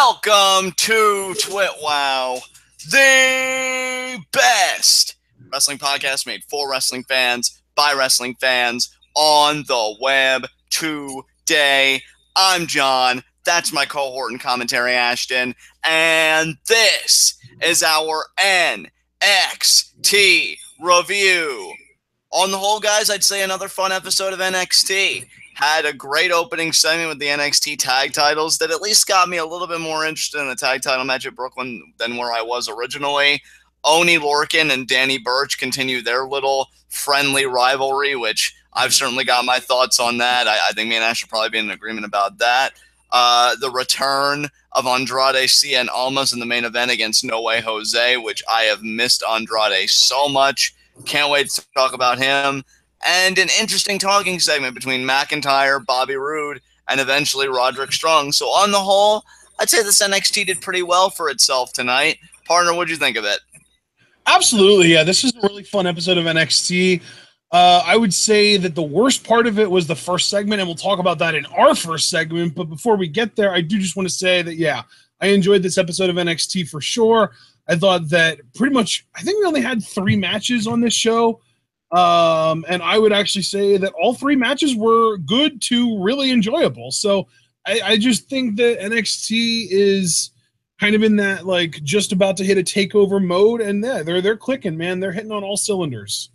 Welcome to TWitWoW, the best wrestling podcast made for wrestling fans, by wrestling fans, on the web today. I'm John, that's my cohort and commentary Ashton, and this is our NXT review. On the whole, guys, I'd say another fun episode of NXT. Had a great opening segment with the NXT tag titles that at least got me a little bit more interested in the tag title match at Brooklyn than where I was originally. Oni Lorcan and Danny Burch continue their little friendly rivalry, which I've certainly got my thoughts on that. I think me and Ash will probably be in agreement about that. The return of Andrade Cien Almas in the main event against No Way Jose, which I have missed Andrade so much. Can't wait to talk about him. And an interesting talking segment between McIntyre, Bobby Roode, and eventually Roderick Strong. So on the whole, I'd say this NXT did pretty well for itself tonight. Partner, what'd you think of it? Absolutely, yeah. This is a really fun episode of NXT. I would say that the worst part of it was the first segment, and we'll talk about that in our first segment. But before we get there, I do just want to say that, yeah, I enjoyed this episode of NXT for sure. I thought that pretty much, I think we only had 3 matches on this show. And I would actually say that all 3 matches were good to really enjoyable. So I just think that NXT is kind of in that, like, just about to hit a takeover mode, and yeah, they're clicking, man. They're hitting on all cylinders.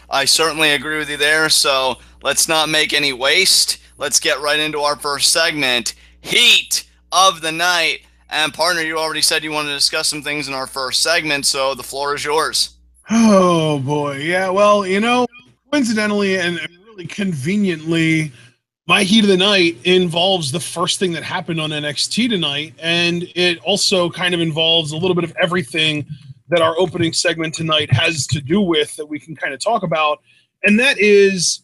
I certainly agree with you there. So let's not make any waste. Let's get right into our first segment, Heat of the Night. And partner, you already said you wanted to discuss some things in our first segment, so the floor is yours. Oh, boy. Yeah, well, you know, coincidentally and really conveniently, my Heat of the Night involves the first thing that happened on NXT tonight, and it also kind of involves a little bit of everything that our opening segment tonight has to do with that we can kind of talk about, and that is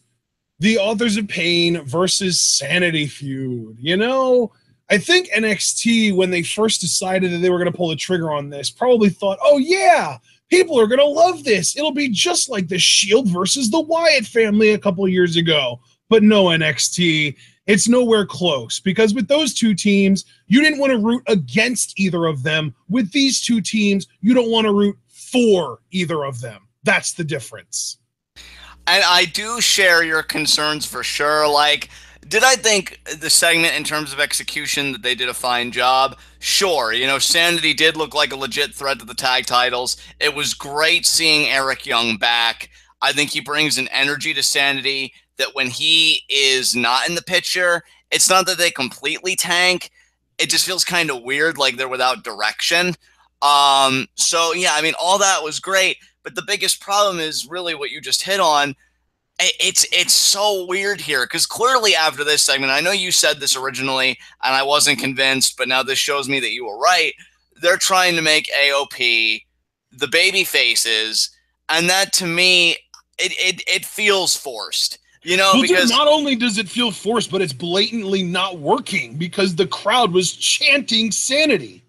the Authors of Pain versus Sanity feud. You know, I think NXT, when they first decided that they were going to pull the trigger on this, probably thought, oh, yeah, people are going to love this. It'll be just like the Shield versus the Wyatt family a couple of years ago. But no, NXT, it's nowhere close, because with those 2 teams, you didn't want to root against either of them. With these 2 teams, you don't want to root for either of them. That's the difference. And I do share your concerns for sure. Like, did I think the segment in terms of execution that they did a fine job? Sure. You know, Sanity did look like a legit threat to the tag titles. It was great seeing Eric Young back. I think he brings an energy to Sanity that when he is not in the picture, it's not that they completely tank. It just feels kind of weird, like they're without direction. So, yeah, I mean, all that was great. But the biggest problem is really what you just hit on. It's so weird here, because clearly after this segment, I know you said this originally and I wasn't convinced, but now this shows me that you were right. They're trying to make AOP the baby faces, and that to me, it feels forced. You know, well, because dude, not only does it feel forced, but it's blatantly not working because the crowd was chanting Sanity.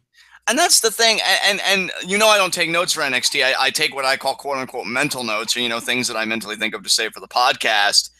And that's the thing, and you know, I don't take notes for NXT. I take what I call quote-unquote mental notes, or, you know, things that I mentally think of to say for the podcast.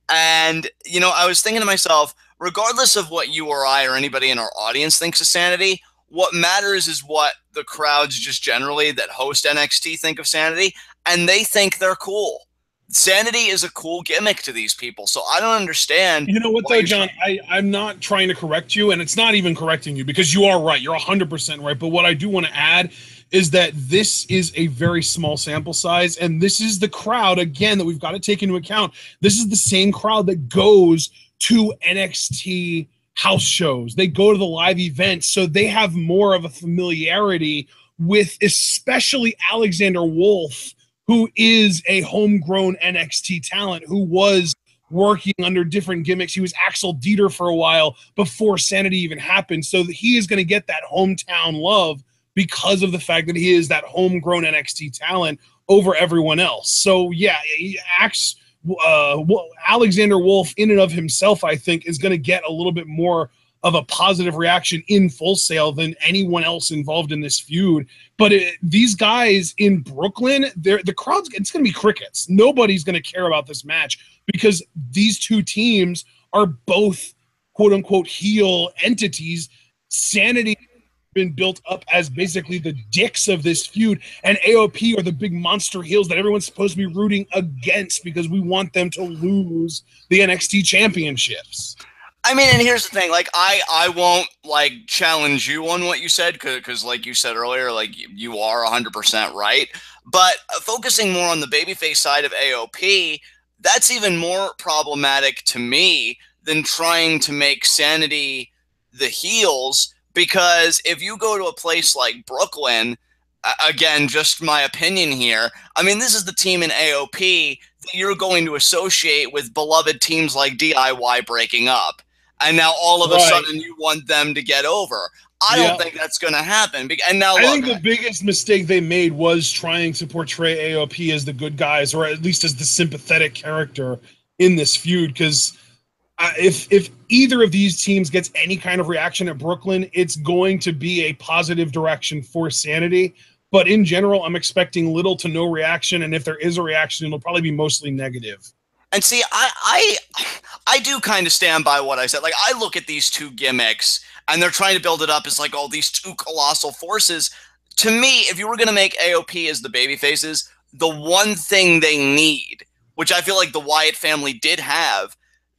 And, you know, I was thinking to myself, regardless of what you or I or anybody in our audience thinks of Sanity, what matters is what the crowds just generally that host NXT think of Sanity, and they think they're cool. Sanity is a cool gimmick to these people, so I don't understand. You know what, though, John? I'm not trying to correct you, and it's not even correcting you, because you are right. You're 100% right. But what I do want to add is that this is a very small sample size, and this is the crowd, again, that we've got to take into account. This is the same crowd that goes to NXT house shows. They go to the live events, so they have more of a familiarity with especially Alexander Wolf, who is a homegrown NXT talent, who was working under different gimmicks. He was Axel Dieter for a while before Sanity even happened. So he is going to get that hometown love because of the fact that he is that homegrown NXT talent over everyone else. So yeah, Alexander Wolf in and of himself, I think, is going to get a little bit more of a positive reaction in Full Sail than anyone else involved in this feud. But these guys in Brooklyn, the crowd's, it's going to be crickets. Nobody's going to care about this match because these 2 teams are both quote unquote heel entities. Sanity been built up as basically the dicks of this feud, and AOP are the big monster heels that everyone's supposed to be rooting against because we want them to lose the NXT championships. I mean, and here's the thing, like, I won't, like, challenge you on what you said, because like you said earlier, like, you are 100% right, but focusing more on the babyface side of AOP, that's even more problematic to me than trying to make Sanity the heels, because if you go to a place like Brooklyn, again, just my opinion here, I mean, this is the team in AOP that you're going to associate with beloved teams like DIY breaking up. And now all of a sudden you want them to get over. I don't think that's going to happen. And now look, I think the biggest mistake they made was trying to portray AOP as the good guys, or at least as the sympathetic character in this feud. Because if either of these teams gets any kind of reaction at Brooklyn, it's going to be a positive direction for Sanity. But in general, I'm expecting little to no reaction. And if there is a reaction, it'll probably be mostly negative. And see, I do kind of stand by what I said. Like, I look at these two gimmicks, and they're trying to build it up as, like, all these two colossal forces. To me, if you were going to make AOP as the baby faces, the one thing they need, which I feel like the Wyatt family did have,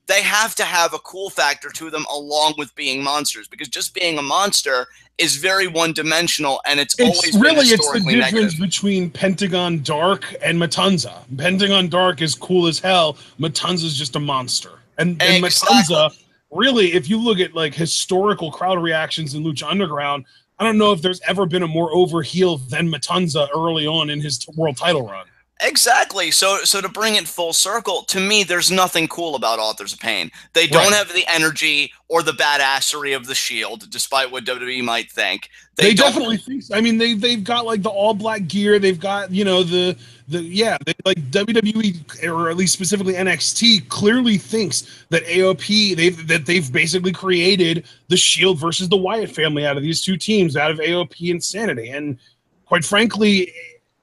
they have to have a cool factor to them along with being monsters, because just being a monster is very one-dimensional, and it's always really been it's the difference between Pentagon Dark and Matanza. Pentagon Dark is cool as hell. Matanza's just a monster, and Matanza, really, if you look at like historical crowd reactions in Lucha Underground, I don't know if there's ever been a more over heel than Matanza early on in his world title run. Exactly. So to bring it full circle, to me, there's nothing cool about Authors of Pain. They don't have the energy or the badassery of the Shield, despite what WWE might think. They definitely think so. I mean, they've got like the all black gear. They've got, you know, they, like WWE, or at least specifically NXT, clearly thinks that AOP they've basically created the Shield versus the Wyatt family out of these two teams, out of AOP and Sanity, and quite frankly,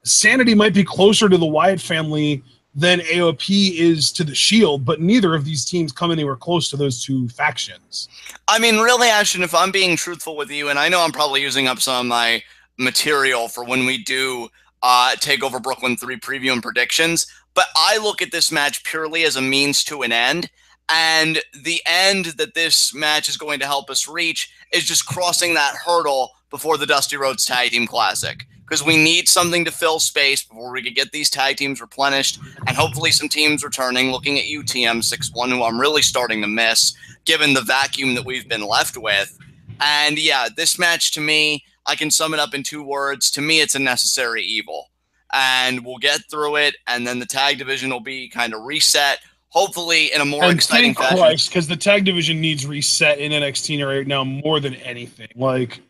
Sanity might be closer to the Wyatt family than AOP is to the Shield, but neither of these teams come anywhere close to those two factions. I mean, really, Ashton, if I'm being truthful with you, and I know I'm probably using up some of my material for when we do TakeOver Brooklyn 3 preview and predictions, but I look at this match purely as a means to an end, and the end that this match is going to help us reach is just crossing that hurdle before the Dusty Rhodes Tag Team Classic. Because we need something to fill space before we could get these tag teams replenished, and hopefully some teams returning, looking at UTM-61, who I'm really starting to miss, given the vacuum that we've been left with. And yeah, this match to me, I can sum it up in 2 words. To me, it's a necessary evil. And we'll get through it, and then the tag division will be kind of reset, hopefully in a more exciting fashion. Christ, because the tag division needs reset in NXT right now more than anything. Like,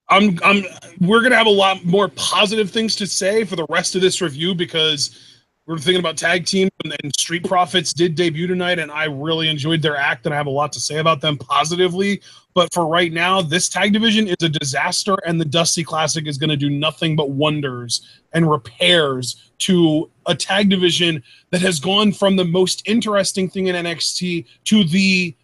we're gonna have a lot more positive things to say for the rest of this review, because we're thinking about tag teams, and Street Profits did debut tonight, and I really enjoyed their act, and I have a lot to say about them positively. But for right now, this tag division is a disaster, and the Dusty Classic is going to do nothing but wonders and repairs to a tag division that has gone from the most interesting thing in NXT to the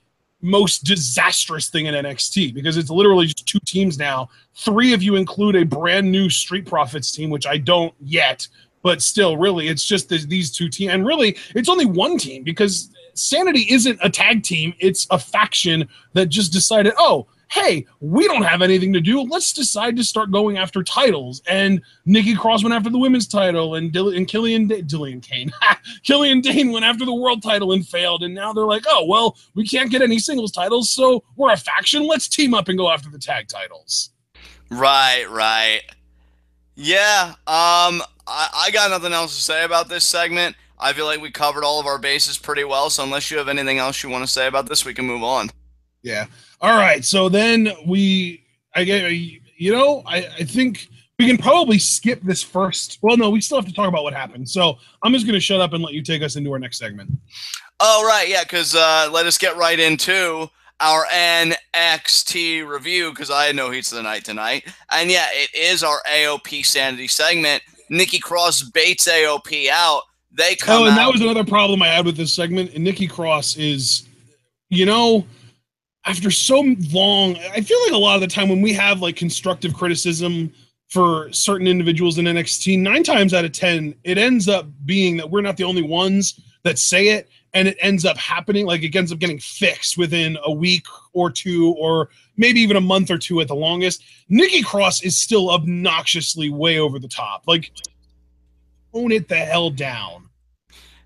most disastrous thing in NXT, because it's literally just 2 teams now. 3 of you include a brand new Street Profits team, which I don't yet, but still, really, it's just these 2 teams. And really, it's only 1 team, because Sanity isn't a tag team. It's a faction that just decided, oh, hey, we don't have anything to do. Let's decide to start going after titles. And Nikki Cross went after the women's title, and Killian Dane went after the world title and failed. And now they're like, oh, well, we can't get any singles titles, so we're a faction. Let's team up and go after the tag titles. Right. Yeah, I got nothing else to say about this segment. I feel like we covered all of our bases pretty well, so unless you have anything else you want to say about this, we can move on. Yeah. All right. So then I think we can probably skip this first. Well, no, we still have to talk about what happened. So I'm just going to shut up and let you take us into our next segment. Oh, right. Yeah, because let us get right into our NXT review, because I had no heats of the night tonight. And yeah, it is our AOP Sanity segment. Nikki Cross baits AOP out. They come out. That was another problem I had with this segment. And Nikki Cross is, you know, after so long, I feel like a lot of the time when we have like constructive criticism for certain individuals in NXT, 9 times out of 10, it ends up being that we're not the only ones that say it, and it ends up happening. Like it ends up getting fixed within a week or two, or maybe even a month or two at the longest. Nikki Cross is still obnoxiously way over the top. Like, tone it the hell down.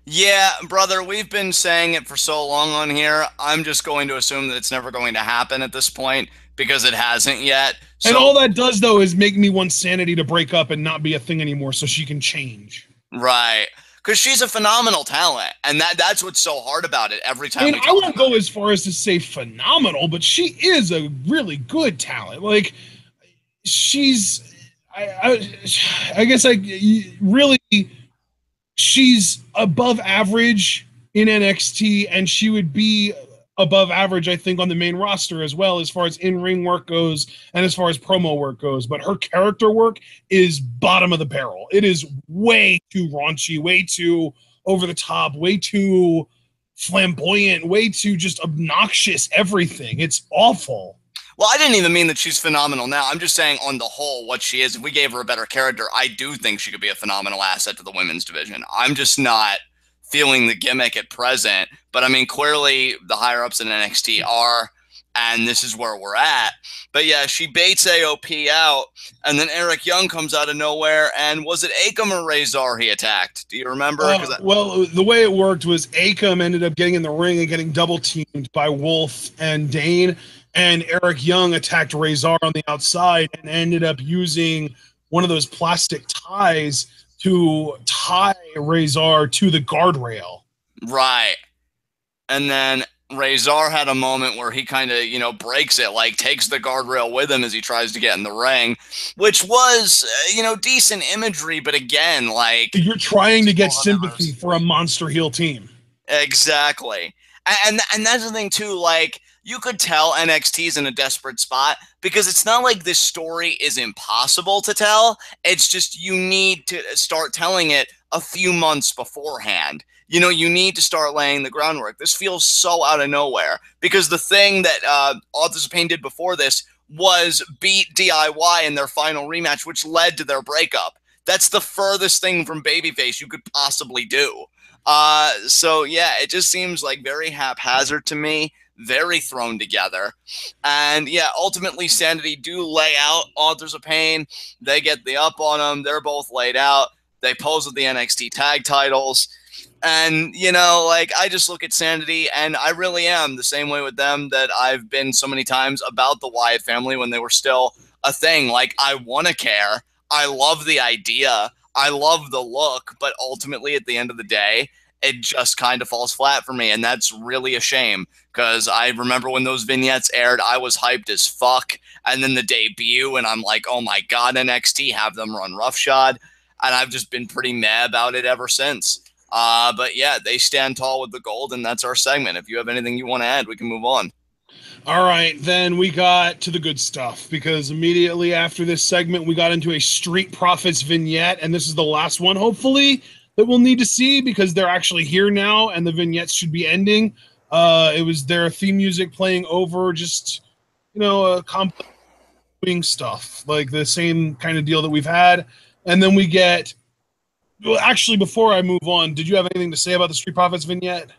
Yeah, brother, we've been saying it for so long on here. I'm just going to assume that it's never going to happen at this point because it hasn't yet. And So, all that does, though, is make me want Sanity to break up and not be a thing anymore so she can change. right. Because she's a phenomenal talent, and that's what's so hard about it every I time mean, we I talk won't about go as far as to say phenomenal, but she is a really good talent. Like, she's, I guess, like, really, she's above average in NXT, and she would be above average, I think, on the main roster as well, as far as in-ring work goes and as far as promo work goes. But her character work is bottom of the barrel. It is way too raunchy, way too over the top, way too flamboyant, way too just obnoxious everything. It's awful. Well, I didn't even mean that she's phenomenal now. I'm just saying, on the whole, what she is. If we gave her a better character, I do think she could be a phenomenal asset to the women's division. I'm just not feeling the gimmick at present. But I mean, clearly the higher ups in NXT are, and this is where we're at. But yeah, she baits AOP out, and then Eric Young comes out of nowhere. And was it Akam or Razor he attacked? Do you remember? Well, the way it worked was Akam ended up getting in the ring and getting double teamed by Wolf and Dane, and Eric Young attacked Razor on the outside and ended up using one of those plastic ties to tie Razor to the guardrail. Right. And then Razor had a moment where he kind of, breaks it, like takes the guardrail with him as he tries to get in the ring, which was, decent imagery. But again, like, you're trying to get sympathy for a monster heel team. Exactly. And that's the thing too, like, you could tell NXT's in a desperate spot because it's not like this story is impossible to tell. It's just you need to start telling it a few months beforehand. You need to start laying the groundwork. This feels so out of nowhere because the thing that Authors of Pain did before this was beat DIY in their final rematch, which led to their breakup. That's the furthest thing from babyface you could possibly do. So yeah, it just seems like very haphazard to me, very thrown together. And yeah, ultimately Sanity do lay out Authors of Pain. They get the up on them. They're both laid out. They pose with the NXT tag titles. And, like, I just look at Sanity, and I really am the same way with them that I've been so many times about the Wyatt family when they were still a thing. Like, I want to care. I love the idea. I love the look. But ultimately, at the end of the day, it just kind of falls flat for me. And that's really a shame because I remember when those vignettes aired, I was hyped as fuck. And then the debut, and I'm like, oh my God, NXT, have them run roughshod. And I've just been pretty mad about it ever since. But yeah, they stand tall with the gold, and that's our segment. If you have anything you want to add, we can move on. All right, then we got to the good stuff because immediately after this segment, we got into a Street Profits vignette, and this is the last one, hopefully, that we'll need to see because they're actually here now, and the vignettes should be ending. It was their theme music playing over just, complex stuff, like the same kind of deal that we've had. And then we get... Well, actually, before I move on, did you have anything to say about the Street Profits vignette?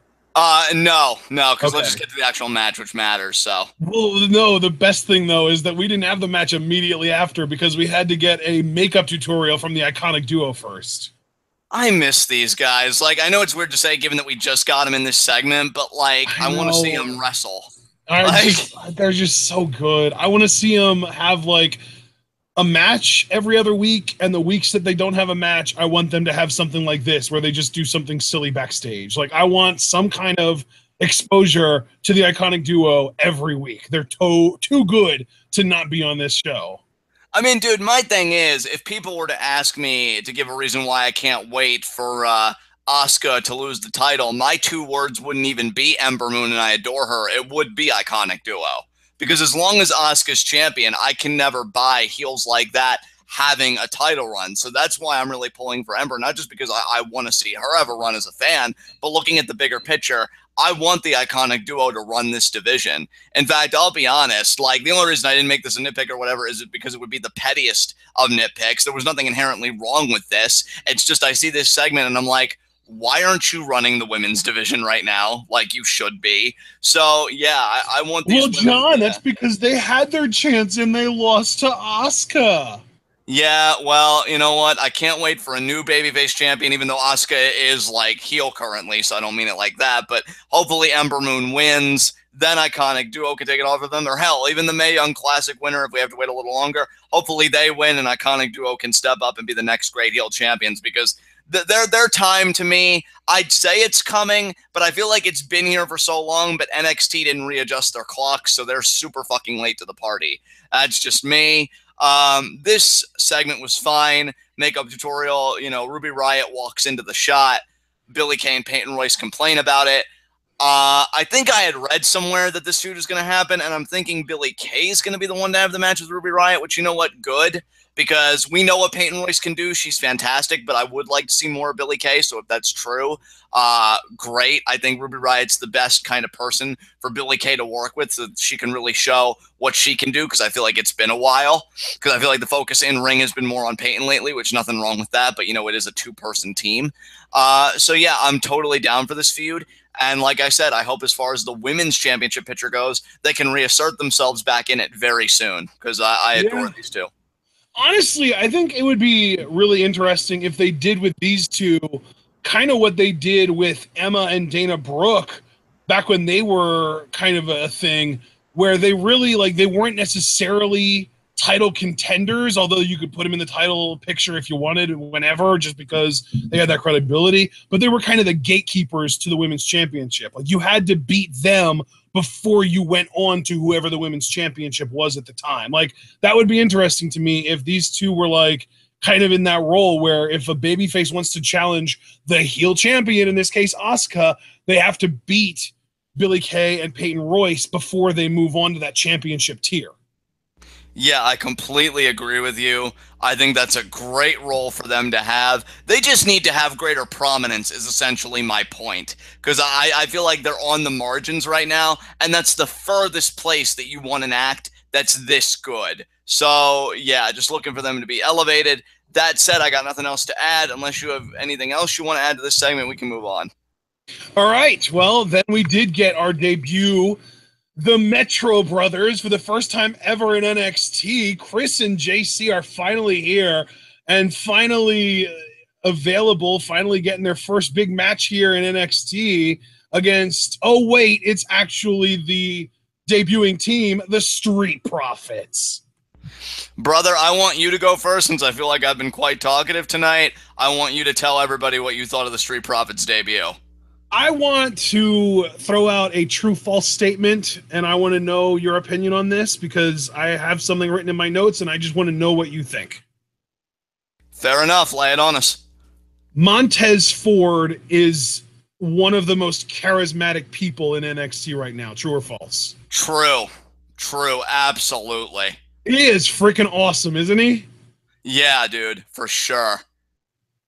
No, because Okay. let's just get to the actual match, which matters. So, Well, no, the best thing, though, is that we didn't have the match immediately after because we had to get a makeup tutorial from the Iconic Duo first. I miss these guys. Like, I know it's weird to say given that we just got them in this segment, but, like, I want to see them wrestle. They're just so good. I want to see them have, like, a match every other week, and the weeks that they don't have a match, I want them to have something like this where they just do something silly backstage. Like, I want some kind of exposure to the Iconic Duo every week. They're too good to not be on this show. I mean, dude, my thing is, if people were to ask me to give a reason why I can't wait for Asuka to lose the title, my 2 words wouldn't even be Ember Moon and I adore her. It would be Iconic Duo. Because as long as Asuka's champion, I can never buy heels like that having a title run. So that's why I'm really pulling for Ember, not just because I want to see her have a run as a fan, but looking at the bigger picture, I want the Iconic Duo to run this division. In fact, I'll be honest, like the only reason I didn't make this a nitpick or whatever is because it would be the pettiest of nitpicks. There was nothing inherently wrong with this. It's just I see this segment and I'm like, why aren't you running the women's division right now like you should be? So, yeah, I want these Well, women, John, that's because they had their chance and they lost to Asuka. Yeah, well, you know what? I can't wait for a new babyface champion, even though Asuka is like heel currently, so I don't mean it like that. But hopefully Ember Moon wins. Then Iconic Duo can take it off of them. Or hell, even the Mae Young Classic winner, if we have to wait a little longer, hopefully they win and Iconic Duo can step up and be the next great heel champions because their time to me, I'd say it's coming, but I feel like it's been here for so long, but NXT didn't readjust their clocks, so they're super fucking late to the party. That's just me. This segment was fine. Makeup tutorial, you know, Ruby Riott walks into the shot. Billie Kay and Peyton Royce complain about it. I think I had read somewhere that this feud is going to happen, and I'm thinking Billie Kay is going to be the one to have the match with Ruby Riott, which, you know what, good, because we know what Peyton Royce can do. She's fantastic, but I would like to see more of Billie Kay, so if that's true, great. I think Ruby Riott's the best kind of person for Billie Kay to work with so that she can really show what she can do, because I feel like it's been a while, because I feel like the focus in ring has been more on Peyton lately, which nothing wrong with that, but, you know, it is a two-person team. So, yeah, I'm totally down for this feud. And like I said, I hope as far as the women's championship picture goes, they can reassert themselves back in it very soon because I adore these two. Honestly, I think it would be really interesting if they did with these two kind of what they did with Emma and Dana Brooke back when they were kind of a thing where they really, like, they weren't necessarily title contenders, although you could put them in the title picture if you wanted, whenever, just because they had that credibility. But they were kind of the gatekeepers to the women's championship. Like, you had to beat them before you went on to whoever the women's championship was at the time. Like, that would be interesting to me if these two were like kind of in that role where if a babyface wants to challenge the heel champion, in this case Asuka, they have to beat Billie Kay and Peyton Royce before they move on to that championship tier. Yeah, I completely agree with you. I think that's a great role for them to have. They just need to have greater prominence is essentially my point. Because I feel like they're on the margins right now, and that's the furthest place that you want an act that's this good. So, yeah, just looking for them to be elevated. That said, I got nothing else to add. Unless you have anything else you want to add to this segment, we can move on. All right. Well, then we did get our debut. The Metro Brothers, for the first time ever in NXT, Chris and JC are finally here and finally available, finally getting their first big match here in NXT against, oh wait, it's actually the debuting team, the Street Profits. Brother, I want you to go first since I feel like I've been quite talkative tonight. I want you to tell everybody what you thought of the Street Profits debut. I want to throw out a true-false statement, and I want to know your opinion on this because I have something written in my notes, and I just want to know what you think. Fair enough. Lay it on us. Montez Ford is one of the most charismatic people in NXT right now. True or false? True. True. Absolutely. He is freaking awesome, isn't he? Yeah, dude. For sure.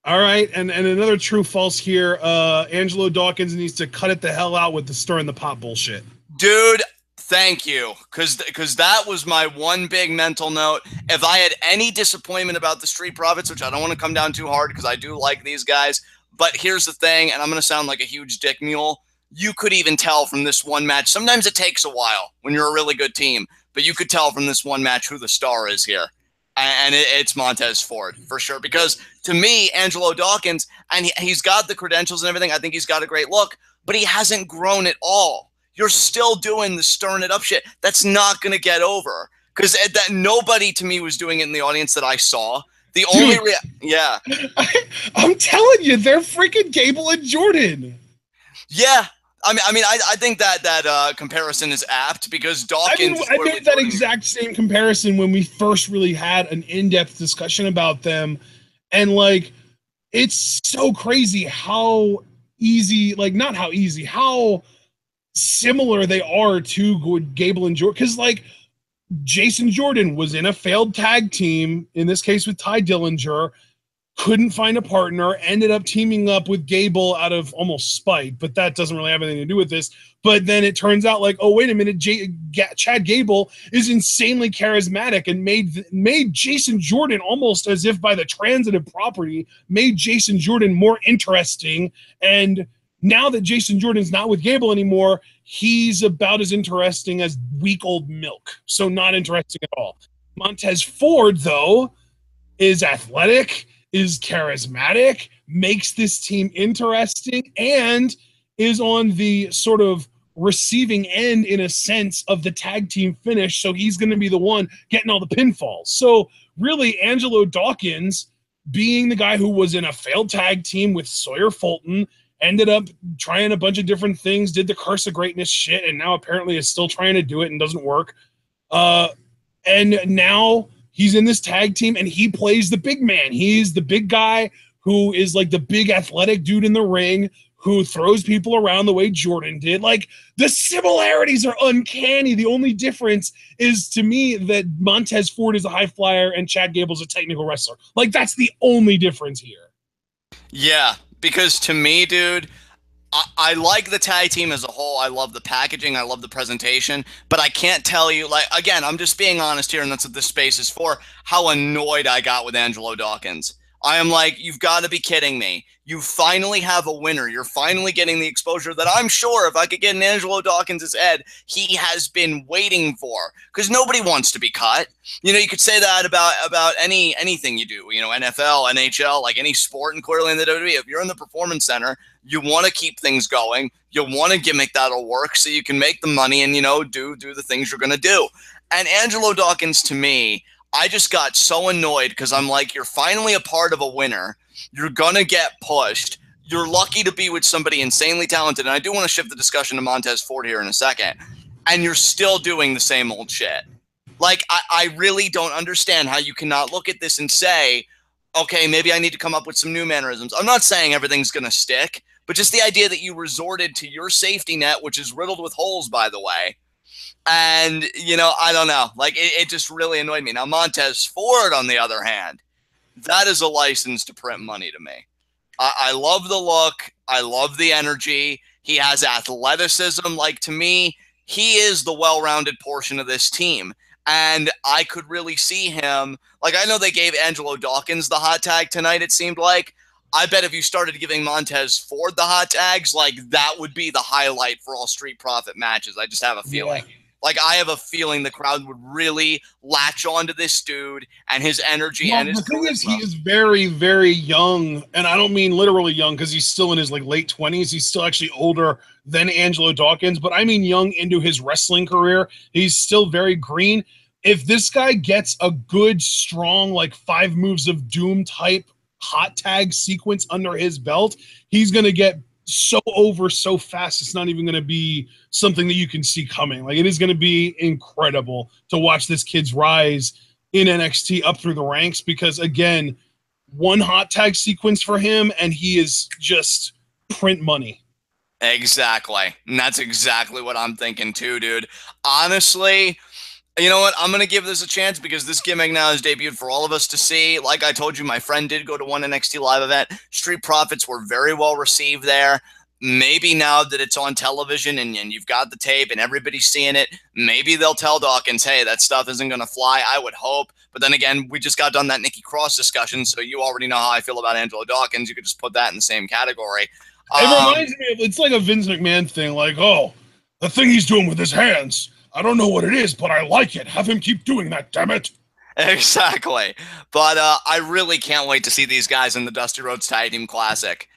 All right, and another true-false here. Angelo Dawkins needs to cut it the hell out with the stirring the pot bullshit. Dude, thank you. Because that was my one big mental note. If I had any disappointment about the Street Profits, which I don't want to come down too hard because I do like these guys, but here's the thing, and I'm going to sound like a huge dick mule. You could even tell from this one match. Sometimes it takes a while when you're a really good team, but you could tell from this one match who the star is here. And it's Montez Ford, for sure. Because to me, Angelo Dawkins, and he's got the credentials and everything. I think he's got a great look, but he hasn't grown at all. You're still doing the stirring it up shit. That's not going to get over. Because that nobody to me was doing it in the audience that I saw. The only yeah. I'm telling you, they're freaking Gable and Jordan. Yeah. I think that comparison is apt because Dawkins. I made that exact same comparison when we first really had an in-depth discussion about them, and like, it's so crazy how easy, like not how easy, how similar they are to Gable and Jordan. Because like, Jason Jordan was in a failed tag team, in this case with Ty Dillinger. couldn't find a partner, ended up teaming up with Gable out of almost spite, but that doesn't really have anything to do with this. But then it turns out like, oh, wait a minute, Chad Gable is insanely charismatic and made Jason Jordan almost as if by the transitive property, made Jason Jordan more interesting. And now that Jason Jordan's not with Gable anymore, he's about as interesting as week old milk. So not interesting at all. Montez Ford, though, is athletic, is charismatic, makes this team interesting, and is on the sort of receiving end, in a sense, of the tag team finish. So he's going to be the one getting all the pinfalls. So really, Angelo Dawkins, being the guy who was in a failed tag team with Sawyer Fulton, ended up trying a bunch of different things, did the Curse of Greatness shit, and now apparently is still trying to do it and doesn't work. And now he's in this tag team and he plays the big man. He's the big guy who is like the big athletic dude in the ring who throws people around the way Jordan did. Like, the similarities are uncanny. The only difference is, to me, that Montez Ford is a high flyer and Chad Gable's a technical wrestler. Like, that's the only difference here. Yeah, because to me, dude, I like the tag team as a whole. I love the packaging. I love the presentation. But I can't tell you, like, again, I'm just being honest here, and that's what this space is for, how annoyed I got with Angelo Dawkins. I am like, you've got to be kidding me. You finally have a winner. You're finally getting the exposure that I'm sure, if I could get in Angelo Dawkins' head, he has been waiting for. Because nobody wants to be cut. You know, you could say that about anything you do. You know, NFL, NHL, like any sport, and clearly in the WWE. If you're in the Performance Center, you want to keep things going. You want a gimmick that'll work so you can make the money and, you know, do the things you're going to do. And Angelo Dawkins, to me, I just got so annoyed because I'm like, you're finally a part of a winner. You're going to get pushed. You're lucky to be with somebody insanely talented. And I do want to shift the discussion to Montez Ford here in a second. And you're still doing the same old shit. Like, I really don't understand how you cannot look at this and say, okay, maybe I need to come up with some new mannerisms. I'm not saying everything's going to stick, but just the idea that you resorted to your safety net, which is riddled with holes, by the way. And, you know, I don't know. Like, it just really annoyed me. Now, Montez Ford, on the other hand, that is a license to print money to me. I love the look. I love the energy. He has athleticism. Like, to me, he is the well-rounded portion of this team. And I could really see him. Like, I know they gave Angelo Dawkins the hot tag tonight, it seemed like. I bet if you started giving Montez Ford the hot tags, like, that would be the highlight for all Street Profit matches. I just have a feeling. Yeah. Like, I have a feeling the crowd would really latch onto this dude and his energy and his charisma. The thing is, he is very, very young, and I don't mean literally young because he's still in his, like, late 20s. He's still actually older than Angelo Dawkins, but I mean young into his wrestling career. He's still very green. If this guy gets a good, strong, like, 5 moves of doom type hot tag sequence under his belt, he's going to get so over so fast, it's not even going to be something that you can see coming. Like, it is going to be incredible to watch this kid's rise in NXT up through the ranks because, again, one hot tag sequence for him and he is just print money. Exactly. And that's exactly what I'm thinking too, dude. Honestly, you know what? I'm going to give this a chance because this gimmick now is debuted for all of us to see. Like I told you, my friend did go to one NXT live event. Street Profits were very well received there. Maybe now that it's on television and you've got the tape and everybody's seeing it, maybe they'll tell Dawkins, hey, that stuff isn't going to fly. I would hope. But then again, we just got done that Nikki Cross discussion, so you already know how I feel about Angelo Dawkins. You could just put that in the same category. It reminds me of, it's like a Vince McMahon thing, like, oh, the thing he's doing with his hands, I don't know what it is, but I like it. Have him keep doing that, damn it. Exactly. But I really can't wait to see these guys in the Dusty Rhodes Tag Team Classic.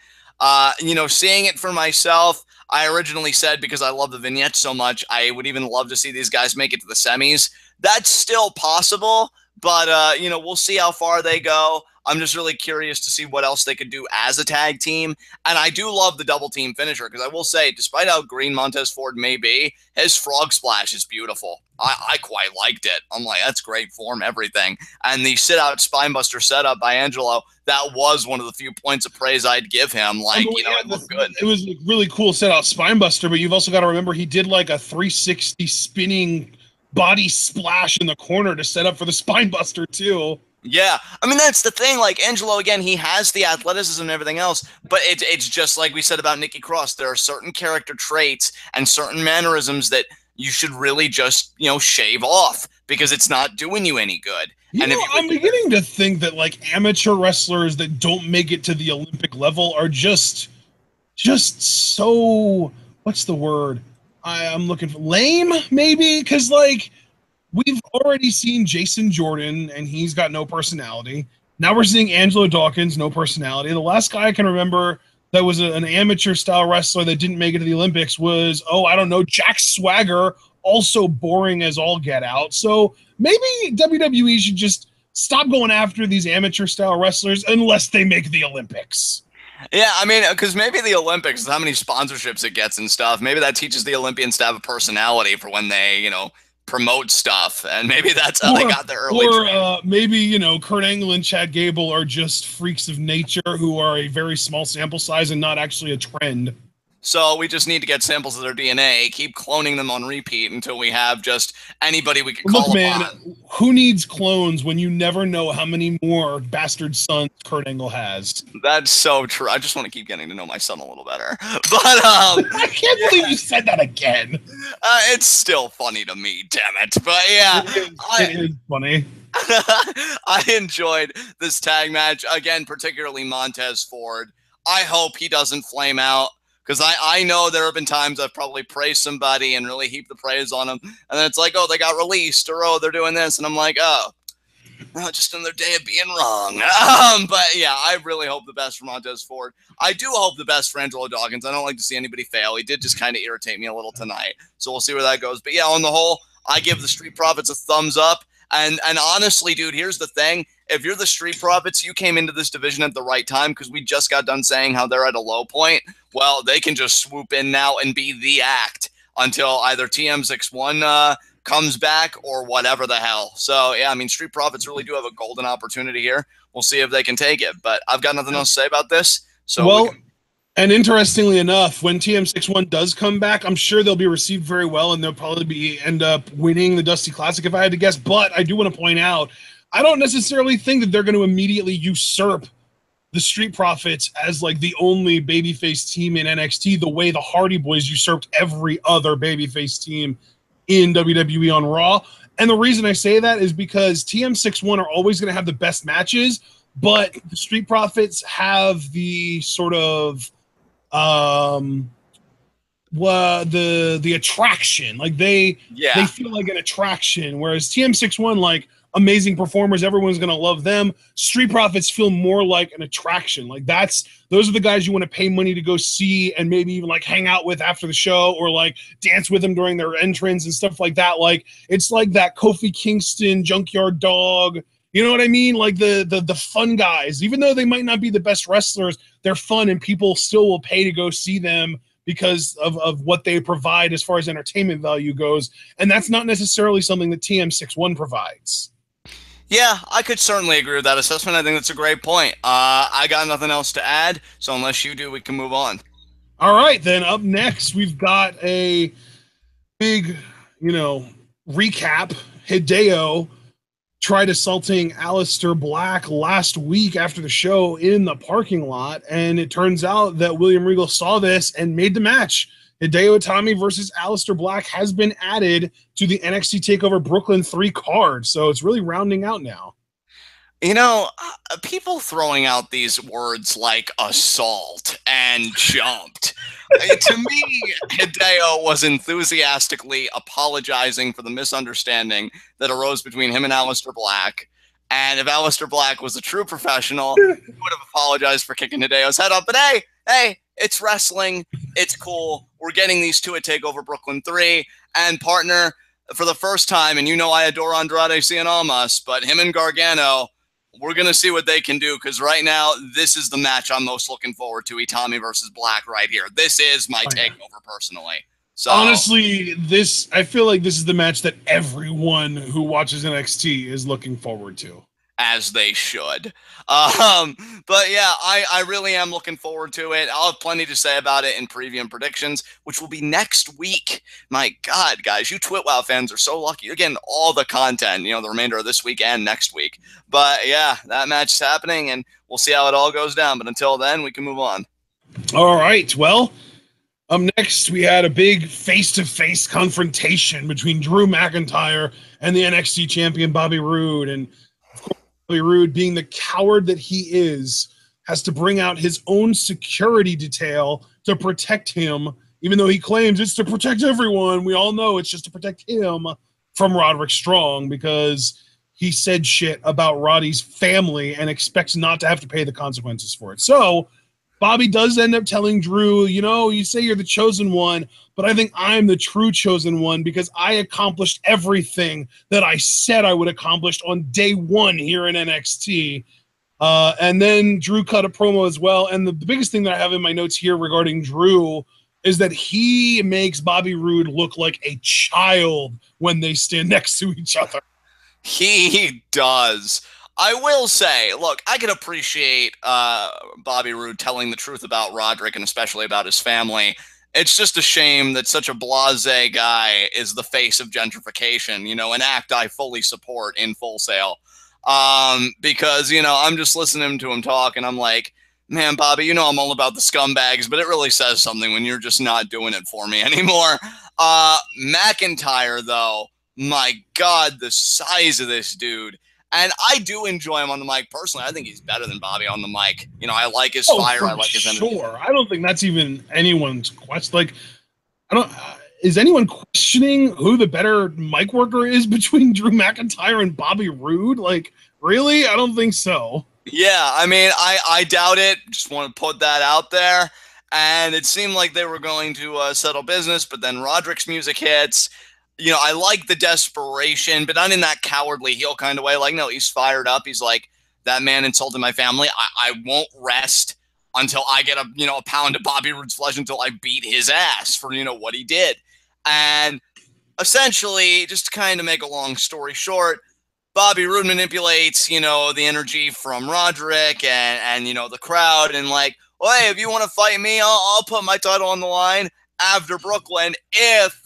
You know, seeing it for myself, I originally said because I love the vignettes so much, I would even love to see these guys make it to the semis. That's still possible, but, you know, we'll see how far they go. I'm just really curious to see what else they could do as a tag team. And I do love the double team finisher because I will say, despite how green Montez Ford may be, his frog splash is beautiful. I quite liked it. I'm like, that's great form, everything. And the sit-out spinebuster setup by Angelo, that was one of the few points of praise I'd give him. Like, you know, it looked good. It was a really cool sit-out spinebuster, but you've also got to remember he did like a 360 spinning body splash in the corner to set up for the spinebuster too. Yeah, I mean that's the thing. Like Angelo, again, he has the athleticism and everything else, but it's just like we said about Nikki Cross. There are certain character traits and certain mannerisms that you should really just shave off because it's not doing you any good. You And if know, you I'm beginning to think that like amateur wrestlers that don't make it to the Olympic level are just so, what's the word? I'm looking for lame, maybe, because like we've already seen Jason Jordan and he's got no personality. Now we're seeing Angelo Dawkins, no personality. The last guy I can remember that was an amateur style wrestler that didn't make it to the Olympics was, oh, I don't know, Jack Swagger, also boring as all get out. So maybe WWE should just stop going after these amateur style wrestlers unless they make the Olympics. Yeah, I mean, because maybe the Olympics, how many sponsorships it gets and stuff, maybe that teaches the Olympians to have a personality for when they, promote stuff, and maybe that's how they Or, got their early training. maybe Kurt Angle and Chad Gable are just freaks of nature who are a very small sample size and not actually a trend. So we just need to get samples of their DNA, keep cloning them on repeat until we have just anybody we could Look, call man, upon. who needs clones when you never know how many more bastard sons Kurt Angle has? That's so true. I just want to keep getting to know my son a little better. But I can't believe you said that again. it's still funny to me, damn it. But yeah, It is funny. I enjoyed this tag match again, particularly Montez Ford. I hope he doesn't flame out because I know there have been times I've probably praised somebody and really heaped the praise on them, and then it's like, oh, they got released, or oh, they're doing this, and I'm like, oh, no, just another day of being wrong. But yeah, I really hope the best for Montez Ford. I do hope the best for Angelo Dawkins. I don't like to see anybody fail. He did just kind of irritate me a little tonight, so we'll see where that goes. But yeah, on the whole, I give the Street Profits a thumbs up. And honestly, dude, here's the thing. If you're the Street Profits, you came into this division at the right time because we just got done saying how they're at a low point. Well, they can just swoop in now and be the act until either TM61 comes back or whatever the hell. So, yeah, I mean, Street Profits really do have a golden opportunity here. We'll see if they can take it. But I've got nothing else to say about this. So, well, and interestingly enough, when TM61 does come back, I'm sure they'll be received very well, and they'll probably end up winning the Dusty Classic if I had to guess. But I do want to point out, I don't necessarily think that they're going to immediately usurp the Street Profits as like the only babyface team in NXT, the way the Hardy Boys usurped every other babyface team in WWE on Raw. And the reason I say that is because TM61 are always going to have the best matches, but the Street Profits have the sort of the attraction. Like they feel like an attraction, whereas TM61, like, amazing performers, everyone's gonna love them. Street Profits feel more like an attraction. Like those are the guys you want to pay money to go see and maybe even like hang out with after the show or like dance with them during their entrance and stuff like that. Like it's like that Kofi Kingston, Junkyard Dog. You know what I mean? Like the fun guys, even though they might not be the best wrestlers, they're fun and people still will pay to go see them because of what they provide as far as entertainment value goes. And that's not necessarily something that TM61 provides. Yeah, I could certainly agree with that assessment. I think that's a great point. I got nothing else to add, so unless you do, we can move on. All right, then up next, we've got a big, recap. Hideo tried assaulting Aleister Black last week after the show in the parking lot, and it turns out that William Regal saw this and made the match. Hideo Itami versus Aleister Black has been added to the NXT TakeOver Brooklyn 3 card, so it's really rounding out now. People throwing out these words like assault and jumped. To me, Hideo was enthusiastically apologizing for the misunderstanding that arose between him and Aleister Black. And if Aleister Black was a true professional, he would have apologized for kicking Hideo's head up. But hey, it's wrestling. It's cool. We're getting these two at TakeOver Brooklyn 3. And partner, for the first time, and I adore Andrade Cien Almas, but him and Gargano, we're going to see what they can do because right now, this is the match I'm most looking forward to, Itami versus Black right here. This is my TakeOver personally. So honestly, I feel like this is the match that everyone who watches NXT is looking forward to. as they should. Um, but yeah, I really am looking forward to it. I'll have plenty to say about it in preview and predictions, which will be next week. My God, guys, you TwitWoW fans are so lucky. You're getting all the content, the remainder of this week and next week. But yeah, that match is happening, and we'll see how it all goes down. But until then, we can move on. All right. Well, next, we had a big face-to-face confrontation between Drew McIntyre and the NXT champion Bobby Roode. And of course, Bobby Roode, being the coward that he is, has to bring out his own security detail to protect him, even though he claims it's to protect everyone. We all know it's just to protect him from Roderick Strong, because he said shit about Roddy's family and expects not to have to pay the consequences for it. So Bobby does end up telling Drew, you say you're the chosen one, but I think I'm the true chosen one because I accomplished everything that I said I would accomplish on day one here in NXT. And then Drew cut a promo as well. And the biggest thing that I have in my notes here regarding Drew is that he makes Bobby Roode look like a child when they stand next to each other. He does. I will say, look, I can appreciate Bobby Roode telling the truth about Roderick and especially about his family. It's just a shame that such a blasé guy is the face of gentrification, an act I fully support in Full Sail. Because, I'm just listening to him talk and I'm like, man, Bobby, I'm all about the scumbags, but it really says something when you're just not doing it for me anymore. McIntyre, though, my God, the size of this dude. And I do enjoy him on the mic personally. I think he's better than Bobby on the mic. I like his fire. I like his energy. Sure. I don't think that's even anyone's question. Like, I don't. Is anyone questioning who the better mic worker is between Drew McIntyre and Bobby Roode? Like, really? I don't think so. Yeah, I mean, I doubt it. Just want to put that out there. And it seemed like they were going to settle business, but then Roderick's music hits. I like the desperation, but not in that cowardly heel kind of way. Like, no, he's fired up. He's like, that man insulted my family. I won't rest until I get a pound of Bobby Roode's flesh, until I beat his ass for, what he did. And essentially, just to kind of make a long story short, Bobby Roode manipulates, the energy from Roderick and the crowd, and like, well, hey, if you want to fight me, I'll put my title on the line after Brooklyn if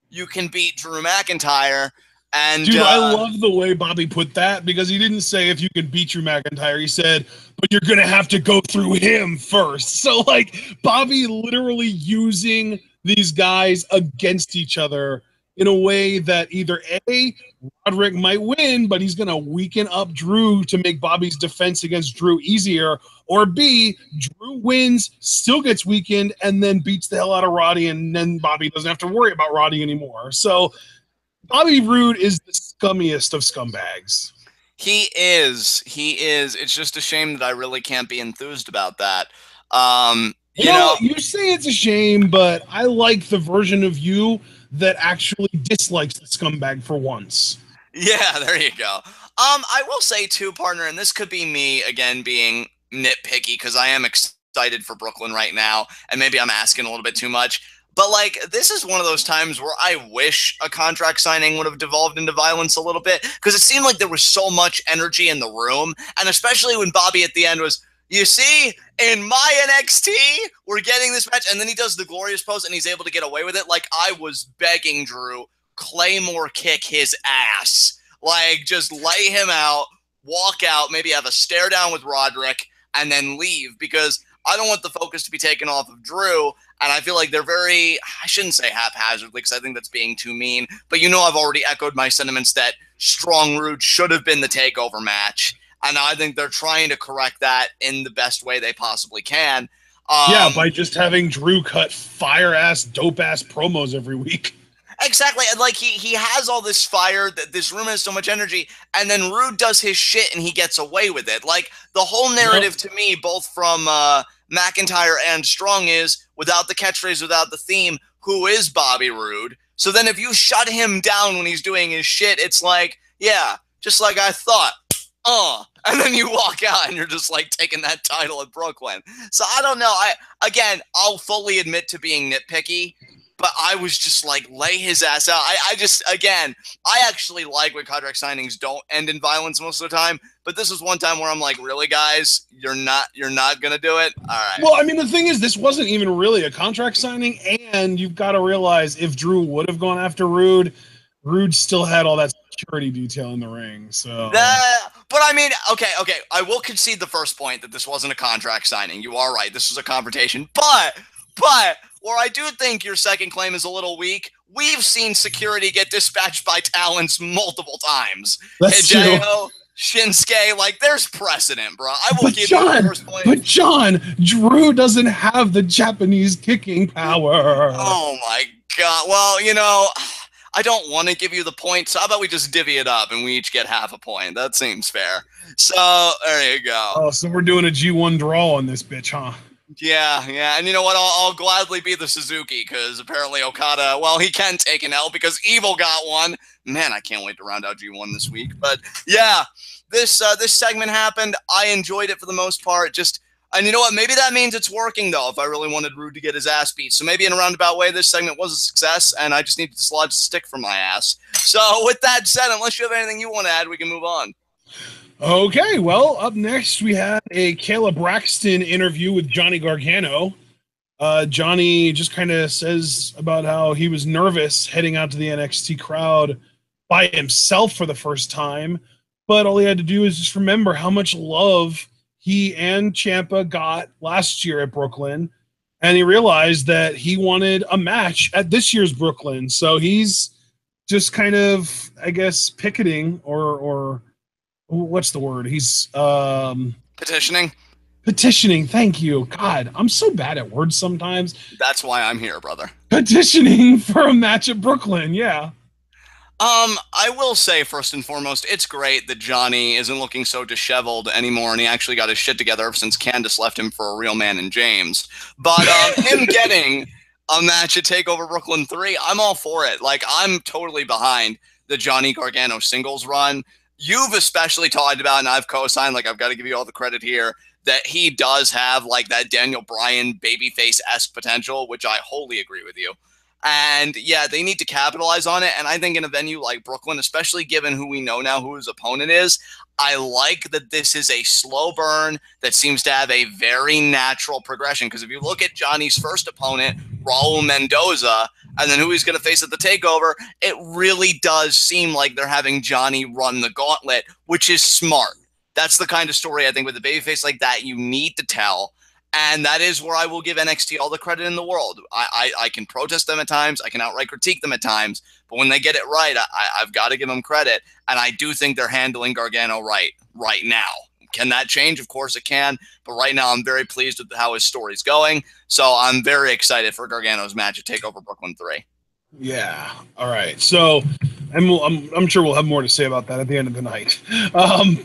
you can beat Drew McIntyre. And dude, I love the way Bobby put that, because he didn't say if you can beat Drew McIntyre. He said, but you're going to have to go through him first. So, like, Bobby literally using these guys against each other in a way that either A, Roderick might win, but he's going to weaken up Drew to make Bobby's defense against Drew easier, or B, Drew wins, still gets weakened, and then beats the hell out of Roddy, and then Bobby doesn't have to worry about Roddy anymore. So Bobby Roode is the scummiest of scumbags. He is. It's just a shame that I really can't be enthused about that. You say it's a shame, but I like the version of you that actually dislikes the scumbag for once. Yeah, there you go. I will say too, partner, and this could be me again being nitpicky because I am excited for Brooklyn right now, and maybe I'm asking a little bit too much. But like, this is one of those times where I wish a contract signing would have devolved into violence a little bit, because it seemed like there was so much energy in the room, and especially when Bobby at the end was, you see, in my NXT, we're getting this match, and then he does the glorious pose, and he's able to get away with it. Like, I was begging Drew, Claymore kick his ass. Like, just lay him out, walk out, maybe have a stare down with Roderick, and then leave, because I don't want the focus to be taken off of Drew, and I feel like they're very, I shouldn't say haphazardly, because I think that's being too mean, but I've already echoed my sentiments that Strong Roode should have been the takeover match. And I think they're trying to correct that in the best way they possibly can. Yeah, by just having Drew cut fire-ass, dope-ass promos every week. Exactly. And like, he has all this fire, this room has so much energy, and then Roode does his shit and he gets away with it. Like, the whole narrative to me, both from McIntyre and Strong, is without the catchphrase, without the theme, who is Bobby Roode? So then if you shut him down when he's doing his shit, it's like, yeah, just like I thought. And then you walk out and you're just like taking that title at Brooklyn. So I don't know. I'll fully admit to being nitpicky, but I was just like, lay his ass out. I just, again, I actually like when contract signings don't end in violence most of the time, but this was one time where I'm like, really, guys, you're not gonna do it. All right. Well, I mean, the thing is, this wasn't even really a contract signing, and you've got to realize if Drew would have gone after Rude, Rude still had all that security detail in the ring. So But I mean, okay, I will concede the first point that this wasn't a contract signing. You are right. This was a confrontation. But where I do think your second claim is a little weak, we've seen security get dispatched by talents multiple times. that's true. Hideo, Shinsuke, like there's precedent, bro. I will But give you the John, first point. but John, Drew doesn't have the Japanese kicking power. Oh my god. Well, I don't want to give you the point, so how about we just divvy it up and we each get half a point? That seems fair. So there you go. Oh, so we're doing a G1 draw on this bitch, huh? Yeah, and you know what? I'll gladly be the Suzuki because apparently Okada, well, he can take an L because Evil got one. Man, I can't wait to round out G1 this week. But yeah, this segment happened. I enjoyed it for the most part. And you know what? Maybe that means it's working, though, if I really wanted Rude to get his ass beat. So maybe in a roundabout way, this segment was a success, and I just need to dislodge the stick from my ass. So with that said, unless you have anything you want to add, we can move on. Okay, well, up next we had a Kayla Braxton interview with Johnny Gargano. Johnny just kind of says about how he was nervous heading out to the NXT crowd by himself for the first time, but all he had to do is just remember how much love he and Ciampa got last year at Brooklyn, and he realized that he wanted a match at this year's Brooklyn. So he's just kind of, I guess, picketing or what's the word? He's Petitioning. petitioning. Thank you. God, I'm so bad at words sometimes. That's why I'm here, brother. Petitioning for a match at Brooklyn. Yeah. I will say first and foremost, it's great that Johnny isn't looking so disheveled anymore, and he actually got his shit together ever since Candice left him for a real man in James. But him getting a match at TakeOver Brooklyn 3, I'm all for it. Like, I'm totally behind the Johnny Gargano singles run. You've especially talked about, and I've co-signed, like, I've got to give you all the credit here, that he does have, like, that Daniel Bryan babyface-esque potential, which I wholly agree with you. And yeah, they need to capitalize on it. And I think in a venue like Brooklyn, especially given who we know now who his opponent is, I like that this is a slow burn that seems to have a very natural progression. Because if you look at Johnny's first opponent, Raul Mendoza, and then who he's going to face at the TakeOver, it really does seem like they're having Johnny run the gauntlet, which is smart. That's the kind of story I think with a babyface like that you need to tell. And that is where I will give NXT all the credit in the world. I can protest them at times. I can outright critique them at times. But when they get it right, I've got to give them credit. And I do think they're handling Gargano right now. Can that change? Of course it can. But right now, I'm very pleased with how his story's going. So I'm very excited for Gargano's match at TakeOver Brooklyn 3. Yeah. All right. So I'm sure we'll have more to say about that at the end of the night.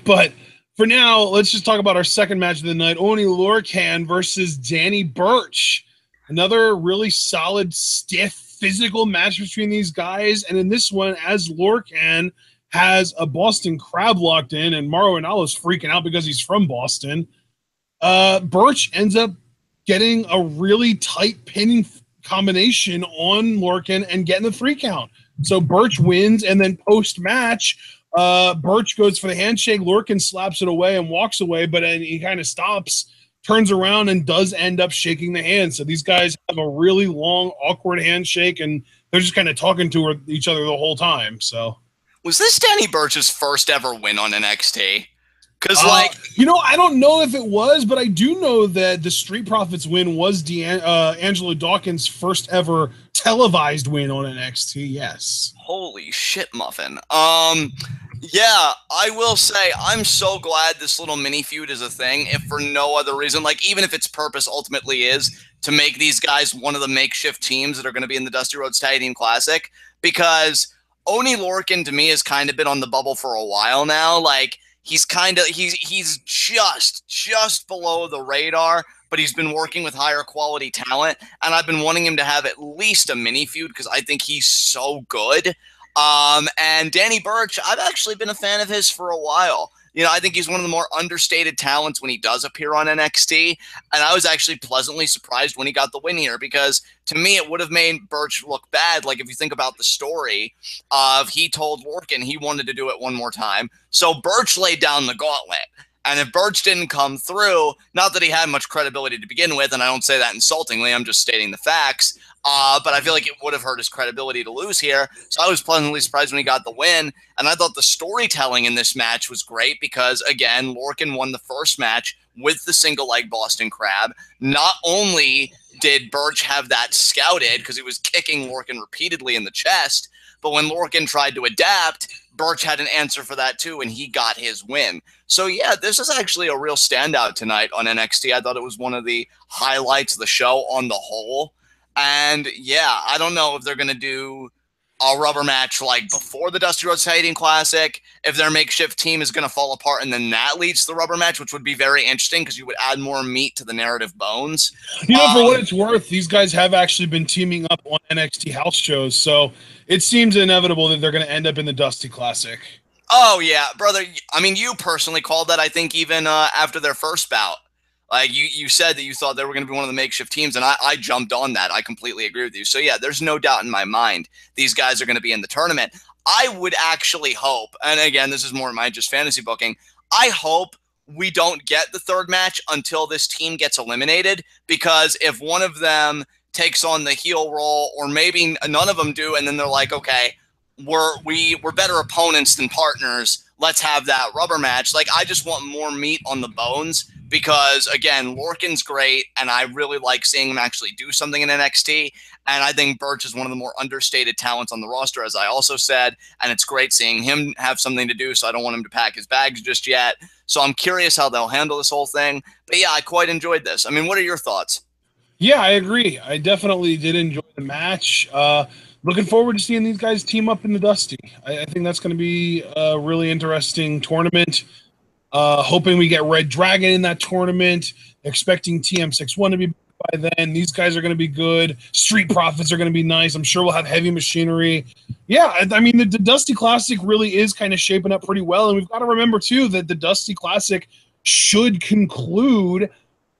But for now, let's just talk about our second match of the night. Oni Lorcan versus Danny Burch. Another really solid, stiff, physical match between these guys. And in this one, as Lorcan has a Boston crab locked in, and Mauro Ranallo's freaking out because he's from Boston, Burch ends up getting a really tight pinning combination on Lorcan and getting the 3 count. So Burch wins, and then post-match, Burch goes for the handshake. Lorcan slaps it away and walks away, but then he kind of stops, turns around, and does end up shaking the hand. So these guys have a really long, awkward handshake, and they're just kind of talking to each other the whole time. So, was this Danny Burch's first ever win on NXT? Because, I don't know if it was, but I do know that the Street Profits win was Angelo Dawkins' first ever televised win on NXT. Yes. Holy shit, Muffin. Yeah, I will say I'm so glad this little mini feud is a thing, if for no other reason. Like, even if its purpose ultimately is to make these guys one of the makeshift teams that are going to be in the Dusty Rhodes Tag Team Classic, because Oni Lorcan to me has kind of been on the bubble for a while now. Like, he's just below the radar, but he's been working with higher quality talent, and I've been wanting him to have at least a mini feud because I think he's so good. And Danny Burch, I've actually been a fan of his for a while. I think he's one of the more understated talents when he does appear on NXT. And I was actually pleasantly surprised when he got the win here, because to me, it would have made Burch look bad. Like, if you think about the story of, he told Lorcan he wanted to do it one more time. So Burch laid down the gauntlet. And if Burch didn't come through, not that he had much credibility to begin with, and I don't say that insultingly, I'm just stating the facts, but I feel like it would have hurt his credibility to lose here. So I was pleasantly surprised when he got the win, and I thought the storytelling in this match was great because, again, Lorcan won the first match with the single leg Boston Crab. Not only did Burch have that scouted because he was kicking Lorcan repeatedly in the chest, but when Lorcan tried to adapt, Burch had an answer for that too, and he got his win. So yeah, this is actually a real standout tonight on NXT. I thought it was one of the highlights of the show on the whole. And yeah, I don't know if they're going to do a rubber match like before the Dusty Rhodes Tag Team Classic, if their makeshift team is going to fall apart and then that leads to the rubber match, which would be very interesting because you would add more meat to the narrative bones. For what it's worth, these guys have actually been teaming up on NXT house shows, so it seems inevitable that they're going to end up in the Dusty Classic. Oh, yeah, brother. I mean, you personally called that, I think, even after their first bout. Like, you said that you thought they were going to be one of the makeshift teams, and I jumped on that. I completely agree with you. So, yeah, there's no doubt in my mind these guys are going to be in the tournament. I would actually hope, and again, this is more my just fantasy booking, I hope we don't get the third match until this team gets eliminated, because if one of them takes on the heel role, or maybe none of them do, and then they're like, okay, we're better opponents than partners, let's have that rubber match. Like, I just want more meat on the bones, because again, Lorcan's great, and I really like seeing him actually do something in NXT. And I think Burch is one of the more understated talents on the roster, as I also said, and it's great seeing him have something to do, so I don't want him to pack his bags just yet. So I'm curious how they'll handle this whole thing. But yeah, I quite enjoyed this. I mean, what are your thoughts? Yeah, I agree. I definitely did enjoy the match. Looking forward to seeing these guys team up in the Dusty. I think that's going to be a really interesting tournament. Hoping we get Red Dragon in that tournament. Expecting TM61 to be by then. These guys are going to be good. Street Profits are going to be nice. I'm sure we'll have Heavy Machinery. Yeah, I mean, the Dusty Classic really is kind of shaping up pretty well. And we've got to remember, too, that the Dusty Classic should conclude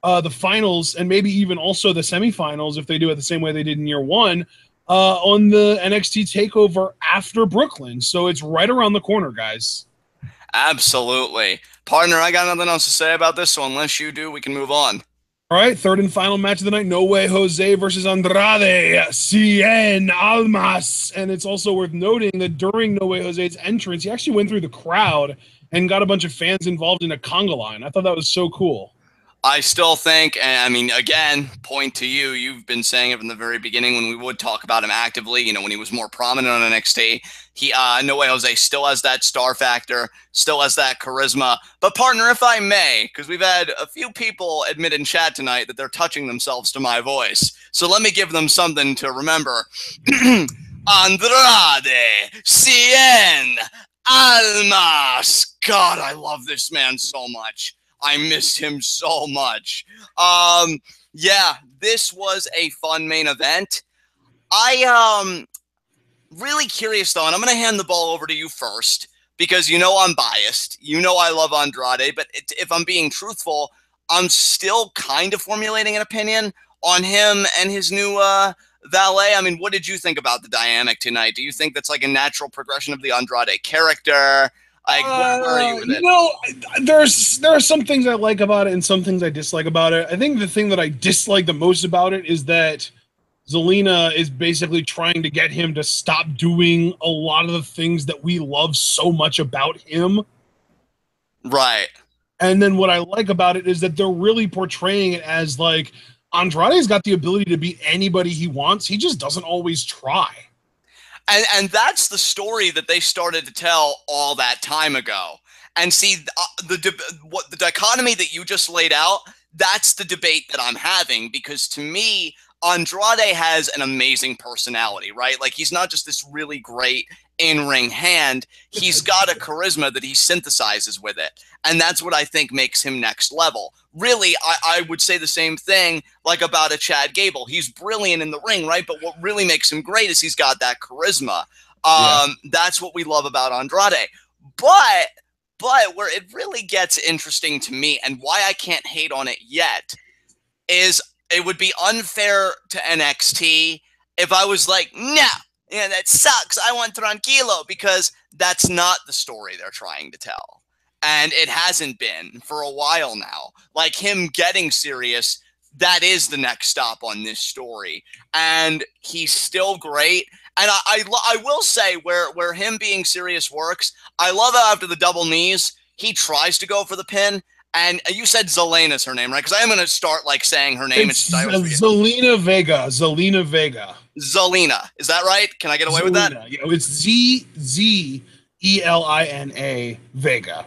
the finals and maybe even also the semifinals, if they do it the same way they did in year one, on the NXT TakeOver after Brooklyn. So it's right around the corner, guys. Absolutely. Partner, I got nothing else to say about this, so unless you do, we can move on. All right, third and final match of the night, No Way Jose versus Andrade Cien Almas. And it's also worth noting that during No Way Jose's entrance, he actually went through the crowd and got a bunch of fans involved in a conga line. I thought that was so cool. I still think, and I mean, again, point to you. You've been saying it from the very beginning when we would talk about him actively, when he was more prominent on NXT. No Way Jose still has that star factor, still has that charisma. But partner, if I may, because we've had a few people admit in chat tonight that they're touching themselves to my voice. So let me give them something to remember. Andrade Cien Almas. God, I love this man so much. I missed him so much. Yeah, this was a fun main event. Really curious though, and I'm going to hand the ball over to you first because I'm biased. I love Andrade, but if I'm being truthful, I'm still kind of formulating an opinion on him and his new valet. I mean, what did you think about the dynamic tonight? Do you think that's like a natural progression of the Andrade character? Like, where are you with it? There are some things I like about it and some things I dislike about it. I think the thing that I dislike the most about it is that Zelina is basically trying to get him to stop doing a lot of the things that we love so much about him. Right. And then what I like about it is that they're really portraying it as like Andrade's got the ability to beat anybody he wants. He just doesn't always try. And that's the story that they started to tell all that time ago. And see, the dichotomy that you just laid out, that's the debate that I'm having, because to me, Andrade has an amazing personality, right? Like, he's not just this really great in-ring hand. He's got a charisma that he synthesizes with it. And that's what I think makes him next level. Really, I would say the same thing like about a Chad Gable. He's brilliant in the ring, right? But what really makes him great is he's got that charisma. That's what we love about Andrade. But But where it really gets interesting to me and why I can't hate on it yet is it would be unfair to NXT if I was like, no, yeah, that sucks. I want Tranquilo, because that's not the story they're trying to tell. And it hasn't been for a while now. Like him getting serious, that is the next stop on this story. And he's still great. And I will say where him being serious works, I love how after the double knees, he tries to go for the pin. And you said Zelena's her name, right? Because I am going to start like saying her name. It's Zelina Vega. Zelina Vega. Zelina. Is that right? Can I get away with that? Yeah, it's Zelina Vega.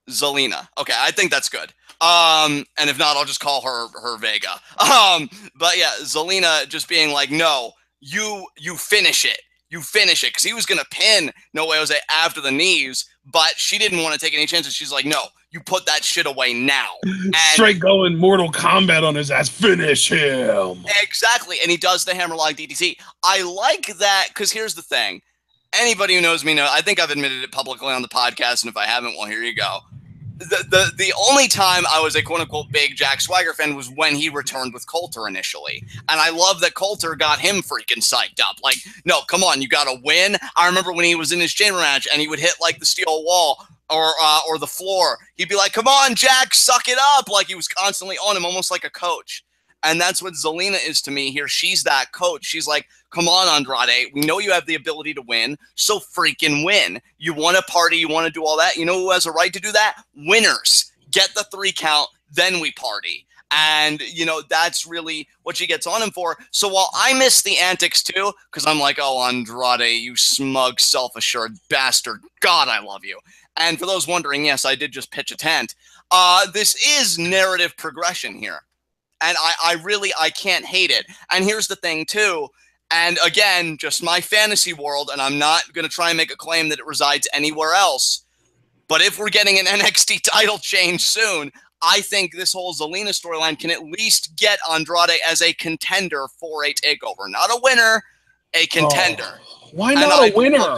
Zelina. Okay, I think that's good. And if not, I'll just call her Vega. But yeah, Zelina just being like, no, you finish it. You finish it. Because he was going to pin No Way Jose after the knees, but she didn't want to take any chances. She's like, no, you put that shit away now. And straight going Mortal Kombat on his ass. Finish him. Exactly. And he does the Hammerlock DDT. I like that because here's the thing. Anybody who knows me knows, I think I've admitted it publicly on the podcast, and if I haven't, well, here you go. The only time I was a quote-unquote big Jack Swagger fan was when he returned with Coulter initially. And I love that Coulter got him freaking psyched up. Like, no, come on, you got to win. I remember when he was in his chamber match and he would hit like the steel wall or the floor. He'd be like, come on, Jack, suck it up. Like he was constantly on him, almost like a coach. And that's what Zelina is to me here. She's that coach. She's like, come on, Andrade. We know you have the ability to win, so freaking win. You want to party. You want to do all that. You know who has a right to do that? Winners. Get the 3 count, then we party. And, you know, that's really what she gets on him for. So while I miss the antics too, because I'm like, oh, Andrade, you smug, self-assured bastard. God, I love you. And for those wondering, yes, I did just pitch a tent. This is narrative progression here. And I can't hate it. And here's the thing, too. And again, just my fantasy world, and I'm not going to try and make a claim that it resides anywhere else. But if we're getting an NXT title change soon, I think this whole Zelina storyline can at least get Andrade as a contender for a takeover. Not a winner, a contender. Oh, why not a winner?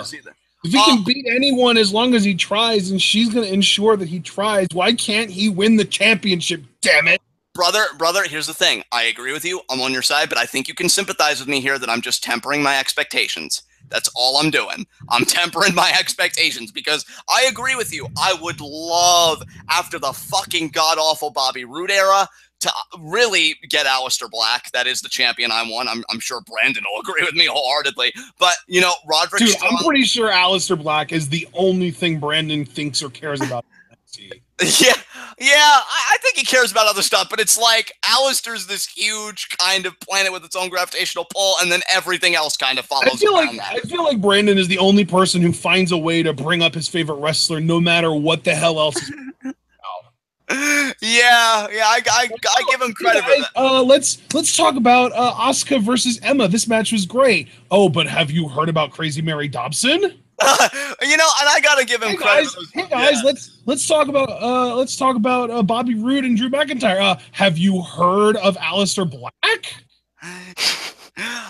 If he can beat anyone as long as he tries, and she's going to ensure that he tries, why can't he win the championship, damn it? Brother, here's the thing. I agree with you. I'm on your side, but I think you can sympathize with me here that I'm just tempering my expectations. That's all I'm doing. I'm tempering my expectations because I agree with you. I would love, after the fucking god-awful Bobby Roode era, to really get Aleister Black. That is the champion I want. I'm sure Brandon will agree with me wholeheartedly. But, you know, Roderick Dude, Strong, I'm pretty sure Aleister Black is the only thing Brandon thinks or cares about. Yeah, I think he cares about other stuff, but it's like Aleister's this huge kind of planet with its own gravitational pull, and then everything else kind of follows. I feel like Brandon is the only person who finds a way to bring up his favorite wrestler, no matter what the hell else is. Yeah, I give him credit for that. Let's talk about Asuka versus Emma. This match was great. Oh, but have you heard about Crazy Mary Dobson? You know, and I gotta give him credit. Hey guys, let's talk about Bobby Roode and Drew McIntyre. Have you heard of Aleister Black?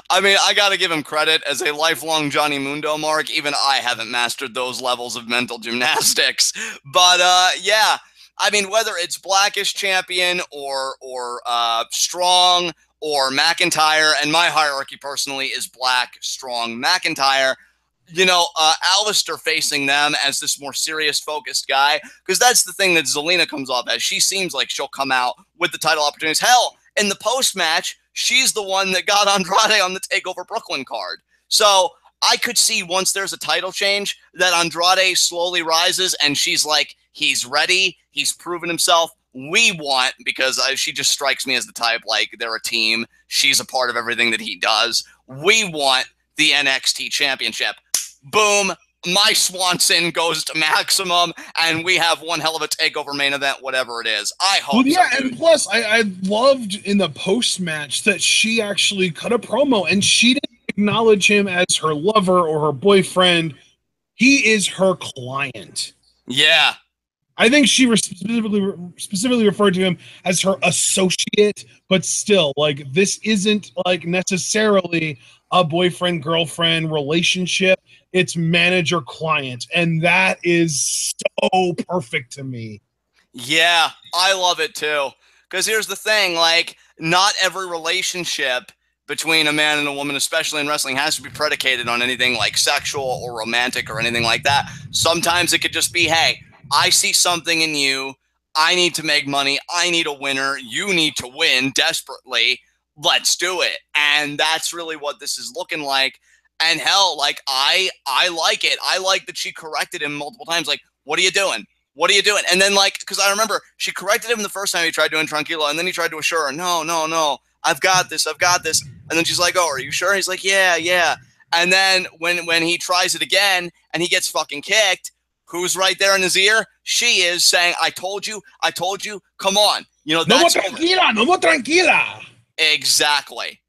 I mean, I gotta give him credit as a lifelong Johnny Mundo mark. Even I haven't mastered those levels of mental gymnastics. But yeah, I mean, whether it's Black as champion or Strong or McIntyre, and my hierarchy personally is Black, Strong, McIntyre. You know, Aleister facing them as this more serious, focused guy, because that's the thing that Zelina comes off as. She seems like she'll come out with the title opportunities. Hell, in the post-match, she's the one that got Andrade on the TakeOver Brooklyn card. So I could see once there's a title change that Andrade slowly rises and she's like, he's ready, he's proven himself. We want, because she just strikes me as the type, like they're a team, she's a part of everything that he does. We want the NXT championship. Boom, my Swanson goes to Maximum, and we have one hell of a takeover main event, whatever it is. I hope. Well, yeah, so, and plus, I loved in the post match that she actually cut a promo, and she didn't acknowledge him as her lover or her boyfriend. He is her client. Yeah, I think she specifically referred to him as her associate, but still, like, this isn't like necessarily a boyfriend-girlfriend relationship. it's manager client, and that is so perfect to me. Yeah, I love it too. Because here's the thing, like, not every relationship between a man and a woman, especially in wrestling, has to be predicated on anything like sexual or romantic or anything like that. Sometimes it could just be, hey, I see something in you. I need to make money. I need a winner. You need to win desperately. Let's do it. And that's really what this is looking like. And hell, like, I like it. I like that she corrected him multiple times. Like, what are you doing? What are you doing? And then, like, because I remember she corrected him the first time he tried doing Tranquilo, and then he tried to assure her, no, I've got this. And then she's like, oh, are you sure? He's like, yeah. And then when he tries it again and he gets fucking kicked, who's right there in his ear? She is saying, I told you, come on. You know, No more that's tranquila, no more tranquila. Exactly.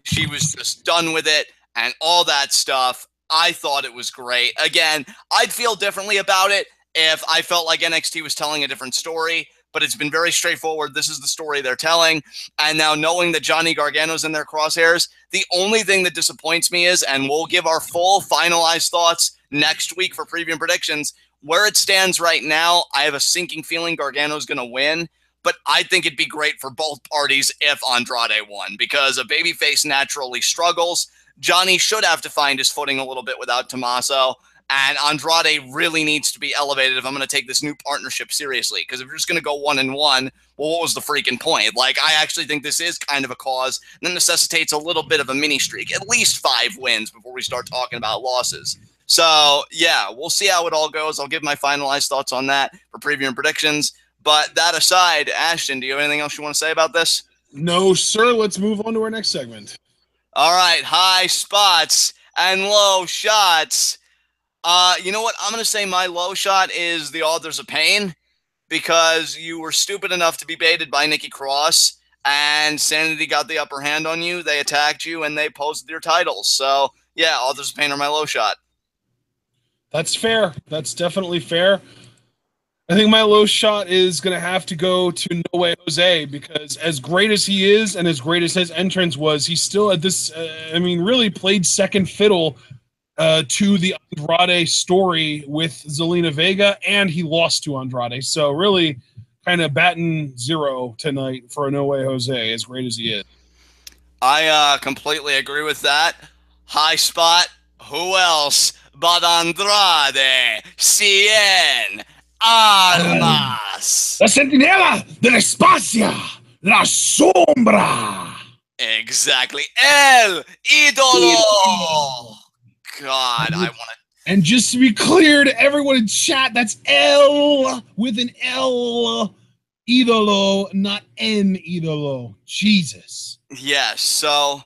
She was just done with it and all that stuff. I thought it was great. Again, I'd feel differently about it if I felt like NXT was telling a different story, but it's been very straightforward. This is the story they're telling. And now knowing that Johnny Gargano's in their crosshairs, the only thing that disappoints me is, and we'll give our full finalized thoughts next week for preview and predictions, where it stands right now, I have a sinking feeling Gargano's going to win. But I think it'd be great for both parties if Andrade won, because a babyface naturally struggles. Johnny should have to find his footing a little bit without Tommaso, and Andrade really needs to be elevated if I'm going to take this new partnership seriously, because if you're just going to go 1-1, well, what was the freaking point? Like, I actually think this is kind of a cause that necessitates a little bit of a mini streak, at least 5 wins before we start talking about losses. So, yeah, we'll see how it all goes. I'll give my finalized thoughts on that for preview and predictions. But that aside, Ashton, do you have anything else you want to say about this? No, sir. Let's move on to our next segment. All right, high spots and low shots. You know what? I'm going to say my low shot is the Authors of Pain, because you were stupid enough to be baited by Nikki Cross, and Sanity got the upper hand on you. They attacked you, and they posted your titles. So, yeah, Authors of Pain are my low shot. That's fair. That's definitely fair. I think my low shot is going to have to go to No Way Jose, because as great as he is and as great as his entrance was, he still at this, really played second fiddle to the Andrade story with Zelina Vega, and he lost to Andrade. So really kind of batting 0 tonight for No Way Jose, as great as he is. I completely agree with that. High spot, who else but Andrade Cien Almas? La Centinela del Espacio, la Sombra. Exactly. El Idolo. God, I want to. And just to be clear to everyone in chat, that's L with an L. Idolo, not N Idolo. Jesus. Yes, so,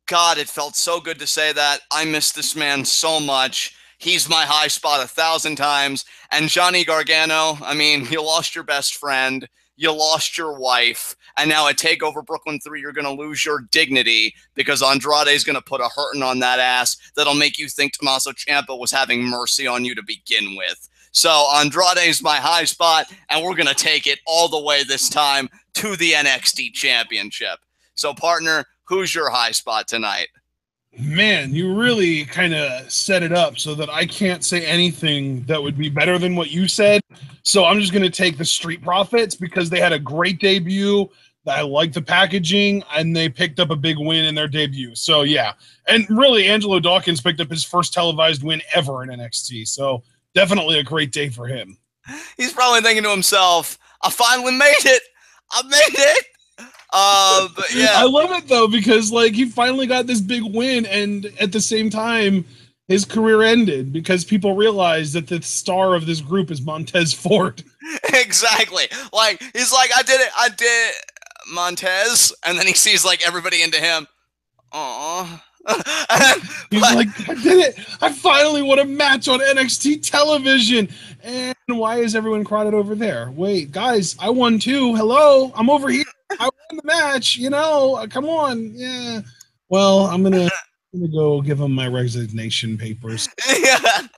God, it felt so good to say that. I miss this man so much. He's my high spot 1,000 times. And Johnny Gargano, I mean, you lost your best friend, you lost your wife, and now at TakeOver Brooklyn 3, you're going to lose your dignity because Andrade's going to put a hurting on that ass that'll make you think Tommaso Ciampa was having mercy on you to begin with. So Andrade's my high spot, and we're going to take it all the way this time to the NXT Championship. So, partner, who's your high spot tonight? Man, you really kind of set it up so that I can't say anything that would be better than what you said. So I'm just going to take the Street Profits, because they had a great debut. I like the packaging, and they picked up a big win in their debut. So, yeah. And really, Angelo Dawkins picked up his first televised win ever in NXT. So definitely a great day for him. He's probably thinking to himself, I finally made it. I made it. But yeah, I love it though, because like he finally got this big win, and at the same time his career ended because people realized that the star of this group is Montez Ford. Exactly. Like, he's like, I did it, Montez, and then he sees like everybody into him. Aww. He's like, I did it. I finally won a match on NXT television. And why is everyone crowded over there? Wait, guys, I won too. Hello, I'm over here. I won the match. Come on. Yeah. Well, I'm gonna go give him my resignation papers. Yeah.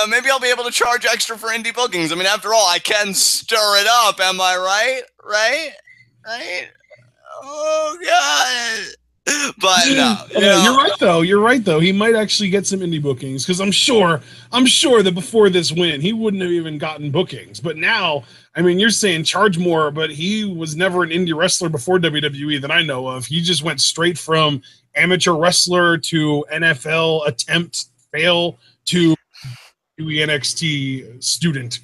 Maybe I'll be able to charge extra for indie bookings. I mean, after all, I can stir it up. Am I right? Right? Oh God. But no, You're right though. You're right though. He might actually get some indie bookings because I'm sure that before this win, he wouldn't have even gotten bookings. But now, I mean, you're saying charge more, but he was never an indie wrestler before WWE that I know of. He just went straight from amateur wrestler to NFL attempt fail to NXT student.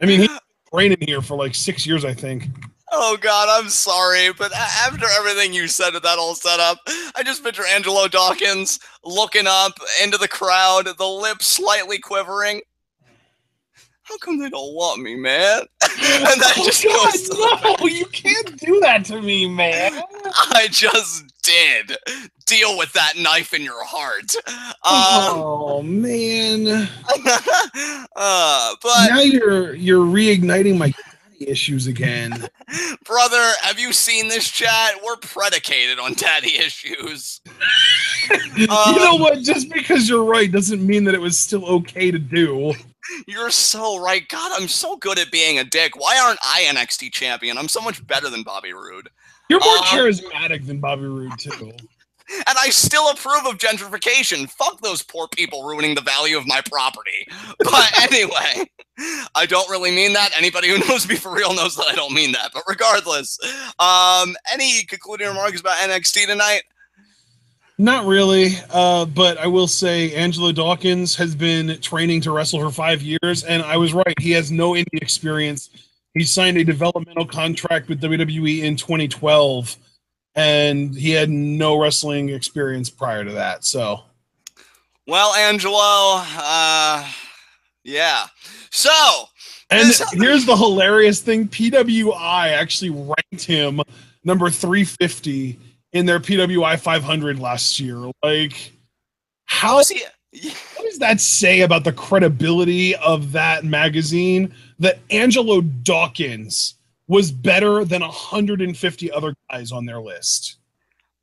I mean, he's training here for like 6 years, I think. Oh God, I'm sorry, but after everything you said with that whole setup, I just picture Angelo Dawkins looking up into the crowd, the lips slightly quivering. How come they don't want me, man? And that just goes to no, you can't do that to me, man. I just did. Deal with that knife in your heart. Oh man. But now you're reigniting my daddy issues again. Brother, have you seen this chat? We're predicated on daddy issues. You know what? Just because you're right doesn't mean that it was still okay to do. You're so right. God, I'm so good at being a dick. Why aren't I NXT champion? I'm so much better than Bobby Roode. You're more charismatic than Bobby Roode, too. And I still approve of gentrification. Fuck those poor people ruining the value of my property. But anyway, I don't really mean that. Anybody who knows me for real knows that I don't mean that. But regardless, any concluding remarks about NXT tonight? Not really, but I will say Angelo Dawkins has been training to wrestle for 5 years, and I was right. He has no indie experience. He signed a developmental contract with WWE in 2012, and he had no wrestling experience prior to that. So, well, Angelo, yeah. So, and here's the hilarious thing: PWI actually ranked him number 350 in their PWI 500 last year. Like, what does that say about the credibility of that magazine that Angelo Dawkins was better than 150 other guys on their list?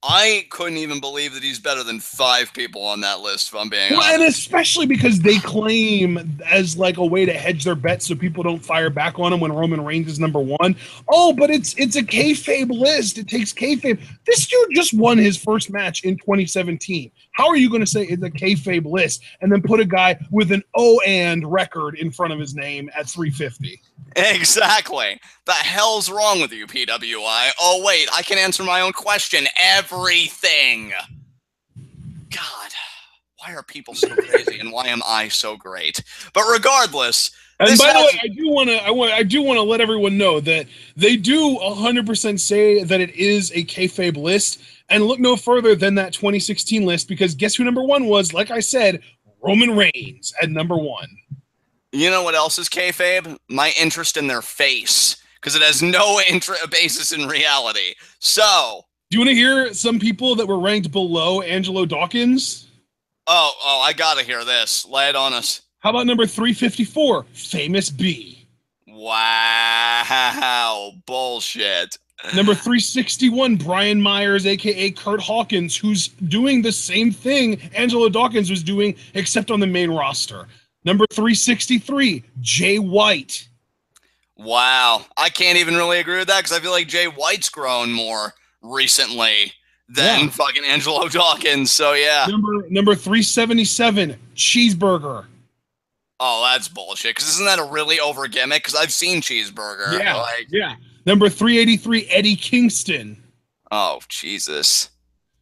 I couldn't even believe that he's better than 5 people on that list, if I'm being honest. And especially because they claim as like a way to hedge their bets so people don't fire back on him when Roman Reigns is number 1. Oh, but it's a kayfabe list. It takes kayfabe. This dude just won his first match in 2017. How are you going to say it's a kayfabe list and then put a guy with an O&D record in front of his name at 350? Exactly. The hell's wrong with you, PWI? Oh, wait, I can answer my own question. Everything. God, why are people so crazy and why am I so great? But regardless. And by the way, I do want to let everyone know that they do 100% say that it is a kayfabe list, and look no further than that 2016 list, because guess who number 1 was? Like I said, Roman Reigns at number 1. You know what else is kayfabe? My interest in their face, because it has no basis in reality. So, do you want to hear some people that were ranked below Angelo Dawkins? Oh, I gotta hear this. Lay it on us. How about number 354, Famous B? Wow, bullshit. Number 361, Brian Myers, a.k.a. Kurt Hawkins, who's doing the same thing Angelo Dawkins was doing, except on the main roster. Number 363, Jay White. Wow. I can't even really agree with that because I feel like Jay White's grown more recently than fucking Angelo Dawkins. So, yeah. Number 377, Cheeseburger. Oh, that's bullshit. Because isn't that a really over gimmick? Because I've seen Cheeseburger. Yeah, yeah. Number 383, Eddie Kingston. Oh, Jesus.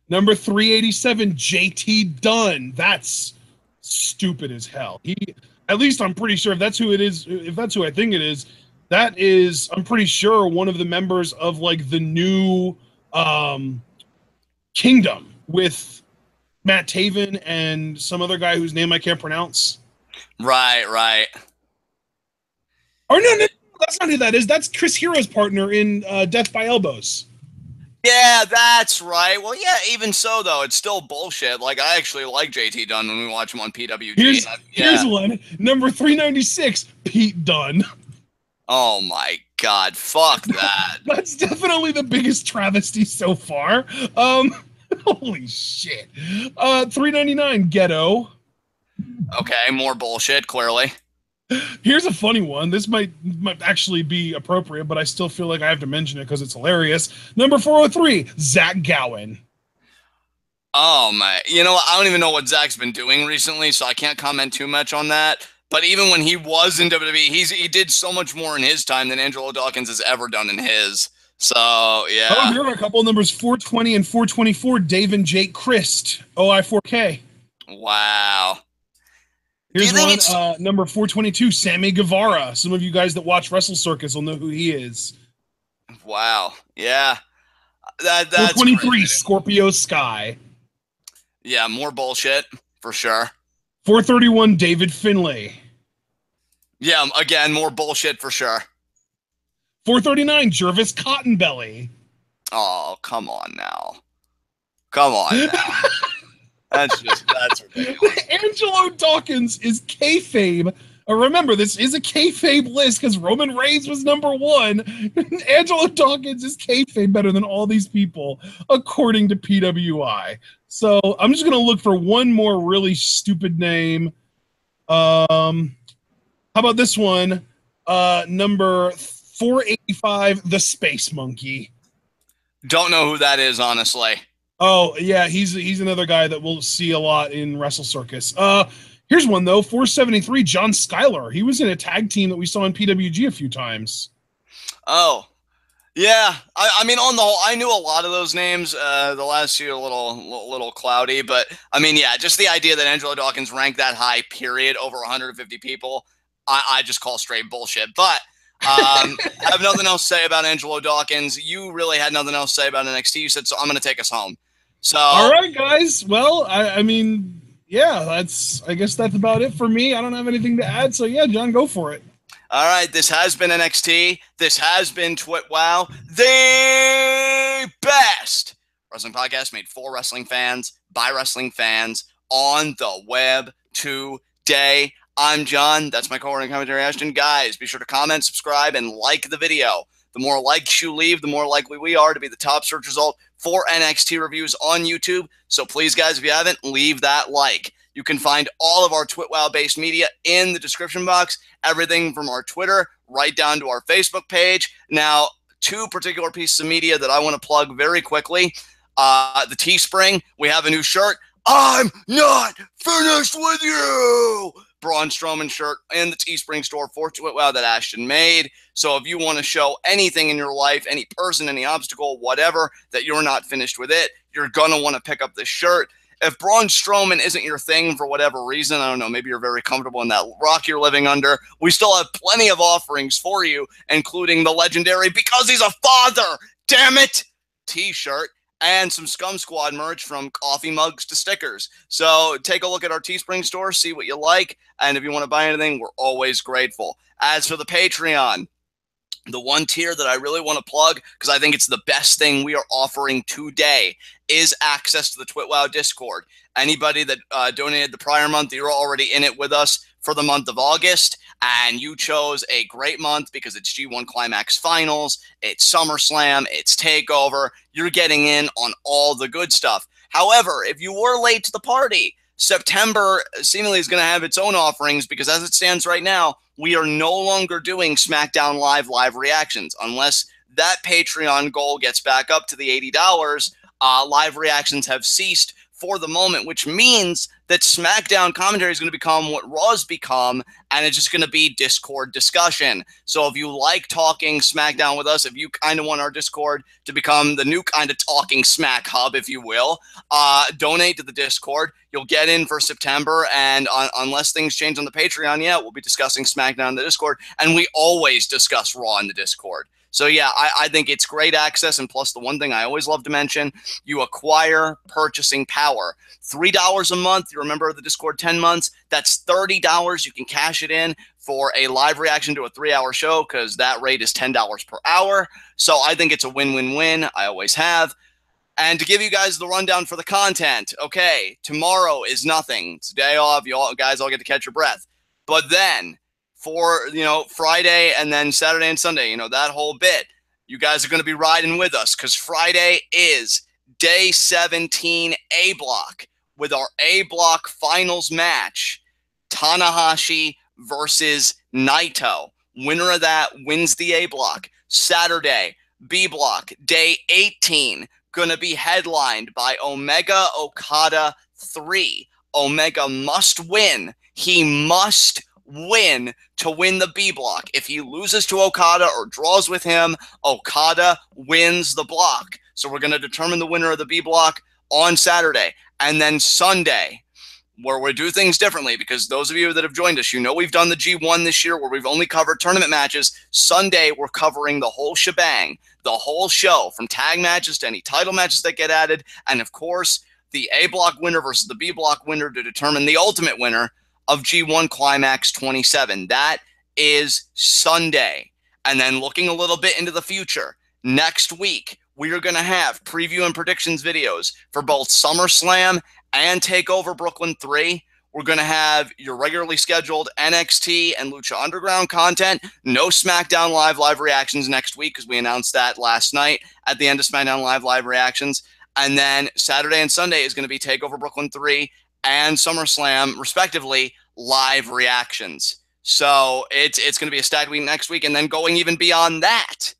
Number 387, JT Dunn. That's stupid as hell. At least I'm pretty sure if that's who it is, if that's who I think it is, that is, I'm pretty sure, one of the members of like the new Kingdom with Matt Taven and some other guy whose name I can't pronounce. Right. Or no, that's not who that is. That's Chris Hero's partner in Death by Elbows. Yeah, that's right. Well, yeah, even so, though, it's still bullshit. Like, I actually like JT Dunn when we watch him on PWG. Here's one. Number 396, Pete Dunne. Oh, my God. Fuck that. That's definitely the biggest travesty so far. Holy shit. 399, Ghetto. Okay, more bullshit, clearly. Here's a funny one. This might actually be appropriate, but I still feel like I have to mention it because it's hilarious. Number 403, Zach Gowen. Oh my, you know, I don't even know what Zach's been doing recently, so I can't comment too much on that. But even when he was in WWE, he did so much more in his time than Angelo Dawkins has ever done in his. So Oh, yeah, here are a couple of numbers 420 and 424. Dave and Jake Christ, OI4K. wow. Do you Here's think one, it's number 422, Sammy Guevara. Some of you guys that watch Wrestle Circus will know who he is. wow? Yeah, that's crazy. 423, Scorpio Sky. Yeah, more bullshit for sure. 431, David Finlay. Yeah, again, more bullshit for sure. 439, Jervis Cottonbelly. Oh, come on now. Come on now. That's ridiculous. Angelo Dawkins is kayfabe. Remember, this is a kayfabe list because Roman Reigns was number one. Angelo Dawkins is kayfabe better than all these people, according to PWI. So I'm just gonna look for one more really stupid name. How about this one? Number 485, the Space Monkey. Don't know who that is, honestly. Oh yeah, he's another guy that we'll see a lot in Wrestle Circus. Here's one though, 473, John Schuyler. He was in a tag team that we saw in PWG a few times. Oh, yeah. I mean, on the whole, I knew a lot of those names. The last few a little cloudy, but I mean, yeah, just the idea that Angelo Dawkins ranked that high, period, over 150 people, I just call straight bullshit. But I have nothing else to say about Angelo Dawkins. You really had nothing else to say about NXT. You said so. I'm going to take us home. All So right, guys. Well, I mean, yeah, I guess that's about it for me. I don't have anything to add. So yeah, John, go for it. all right, this has been NXT. This has been TWitWoW, the best wrestling podcast made for wrestling fans, by wrestling fans, on the web today. I'm John. That's my co-writer and commentary, Ashton. Guys, be sure to comment, subscribe, and like the video. The more likes you leave, the more likely we are to be the top search result for NXT reviews on YouTube. So please, guys, if you haven't, leave that like. You can find all of our TwitWoW-based media in the description box. Everything from our Twitter right down to our Facebook page. Now, two particular pieces of media that I want to plug very quickly. The Teespring, we have a new shirt. I'm not finished with you. Braun Strowman shirt in the Teespring store for TwitWoW that Ashton made. So if you want to show anything in your life, any person, any obstacle, whatever, that you're not finished with it, you're going to want to pick up this shirt. If Braun Strowman isn't your thing for whatever reason, I don't know, maybe you're very comfortable in that rock you're living under, we still have plenty of offerings for you, including the legendary Because He's a Father, damn it, t-shirt, and some Scum Squad merch from coffee mugs to stickers. So take a look at our Teespring store, see what you like, and if you want to buy anything, we're always grateful. As for the Patreon, the one tier that I really want to plug, because I think it's the best thing we are offering today, is access to the TwitWoW Discord. Anybody that donated the prior month, you're already in it with us for the month of August, and you chose a great month because it's G1 Climax Finals, it's SummerSlam, it's TakeOver. You're getting in on all the good stuff. However, if you were late to the party, September seemingly is going to have its own offerings because as it stands right now, we are no longer doing SmackDown live reactions unless that Patreon goal gets back up to the $80. Live reactions have ceased for the moment, which means that SmackDown commentary is going to become what Raw's become, and it's just going to be Discord discussion. So if you like talking SmackDown with us, if you kind of want our Discord to become the new kind of talking Smack hub, if you will, donate to the Discord. You'll get in for September, and unless things change on the Patreon, yeah, we'll be discussing SmackDown in the Discord, and we always discuss Raw in the Discord. So yeah, I think it's great access, and plus the one thing I always love to mention, you acquire purchasing power. $3 a month, you remember the Discord 10 months, that's $30. You can cash it in for a live reaction to a 3-hour show because that rate is $10 per hour. So I think it's a win-win-win. I always have. And to give you guys the rundown for the content, okay, tomorrow is nothing. It's a day off. You all guys all get to catch your breath. But then for, Friday and then Saturday and Sunday, that whole bit, you guys are going to be riding with us because Friday is day 17 A block with our A block finals match, Tanahashi versus Naito. Winner of that wins the A block. Saturday, B block, day 18. going to be headlined by Omega Okada 3. Omega must win. He must win to win the B block. If he loses to Okada or draws with him, Okada wins the block. So we're going to determine the winner of the B block on Saturday. And then Sunday, where we do things differently, because those of you that have joined us, you know we've done the G1 this year where we've only covered tournament matches. Sunday, we're covering the whole shebang, the whole show, from tag matches to any title matches that get added, and of course, the A block winner versus the B block winner to determine the ultimate winner of G1 Climax 27. That is Sunday. And then looking a little bit into the future, next week, we are going to have preview and predictions videos for both SummerSlam and TakeOver Brooklyn 3. We're going to have your regularly scheduled NXT and Lucha Underground content. No SmackDown live reactions next week because we announced that last night at the end of SmackDown live reactions. And then Saturday and Sunday is going to be TakeOver Brooklyn 3 and SummerSlam, respectively, live reactions. So it's going to be a stacked week next week. And then going even beyond that,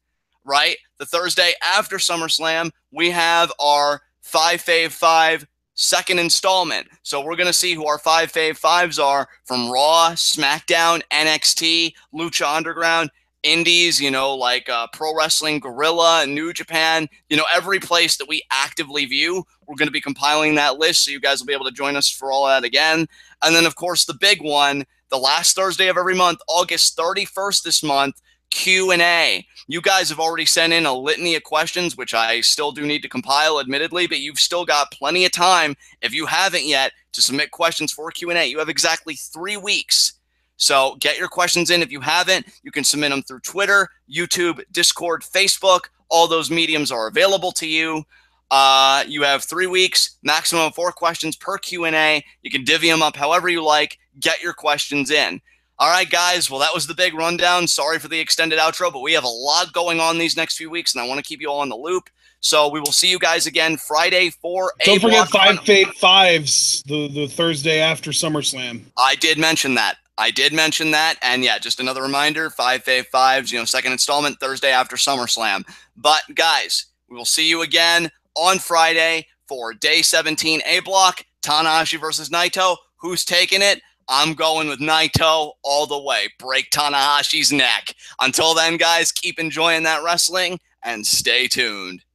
right? The Thursday after SummerSlam, we have our 5 Fave 5 second installment. So we're going to see who our 5 Fave 5s are from Raw, SmackDown, NXT, Lucha Underground, Indies, you know, like Pro Wrestling, Gorilla, New Japan, you know, every place that we actively view. We're going to be compiling that list, so you guys will be able to join us for all that again. And then, of course, the big one, the last Thursday of every month, August 31st this month, Q&A. You guys have already sent in a litany of questions, which I still do need to compile, admittedly, but you've still got plenty of time, if you haven't yet, to submit questions for Q&A. You have exactly 3 weeks. So get your questions in. If you haven't, you can submit them through Twitter, YouTube, Discord, Facebook. All those mediums are available to you. You have 3 weeks, maximum of 4 questions per Q&A. You can divvy them up however you like. Get your questions in. All right, guys. Well, that was the big rundown. Sorry for the extended outro, but we have a lot going on these next few weeks, and I want to keep you all on the loop. So we will see you guys again Friday for a Don't forget 5 Fave 5s the Thursday after SummerSlam. I did mention that. And yeah, just another reminder, 5 Fave 5s, you know, second installment Thursday after SummerSlam. But guys, we will see you again on Friday for Day 17 A Block, Tanahashi versus Naito. Who's taking it? I'm going with Naito all the way. Break Tanahashi's neck. Until then, guys, keep enjoying that wrestling and stay tuned.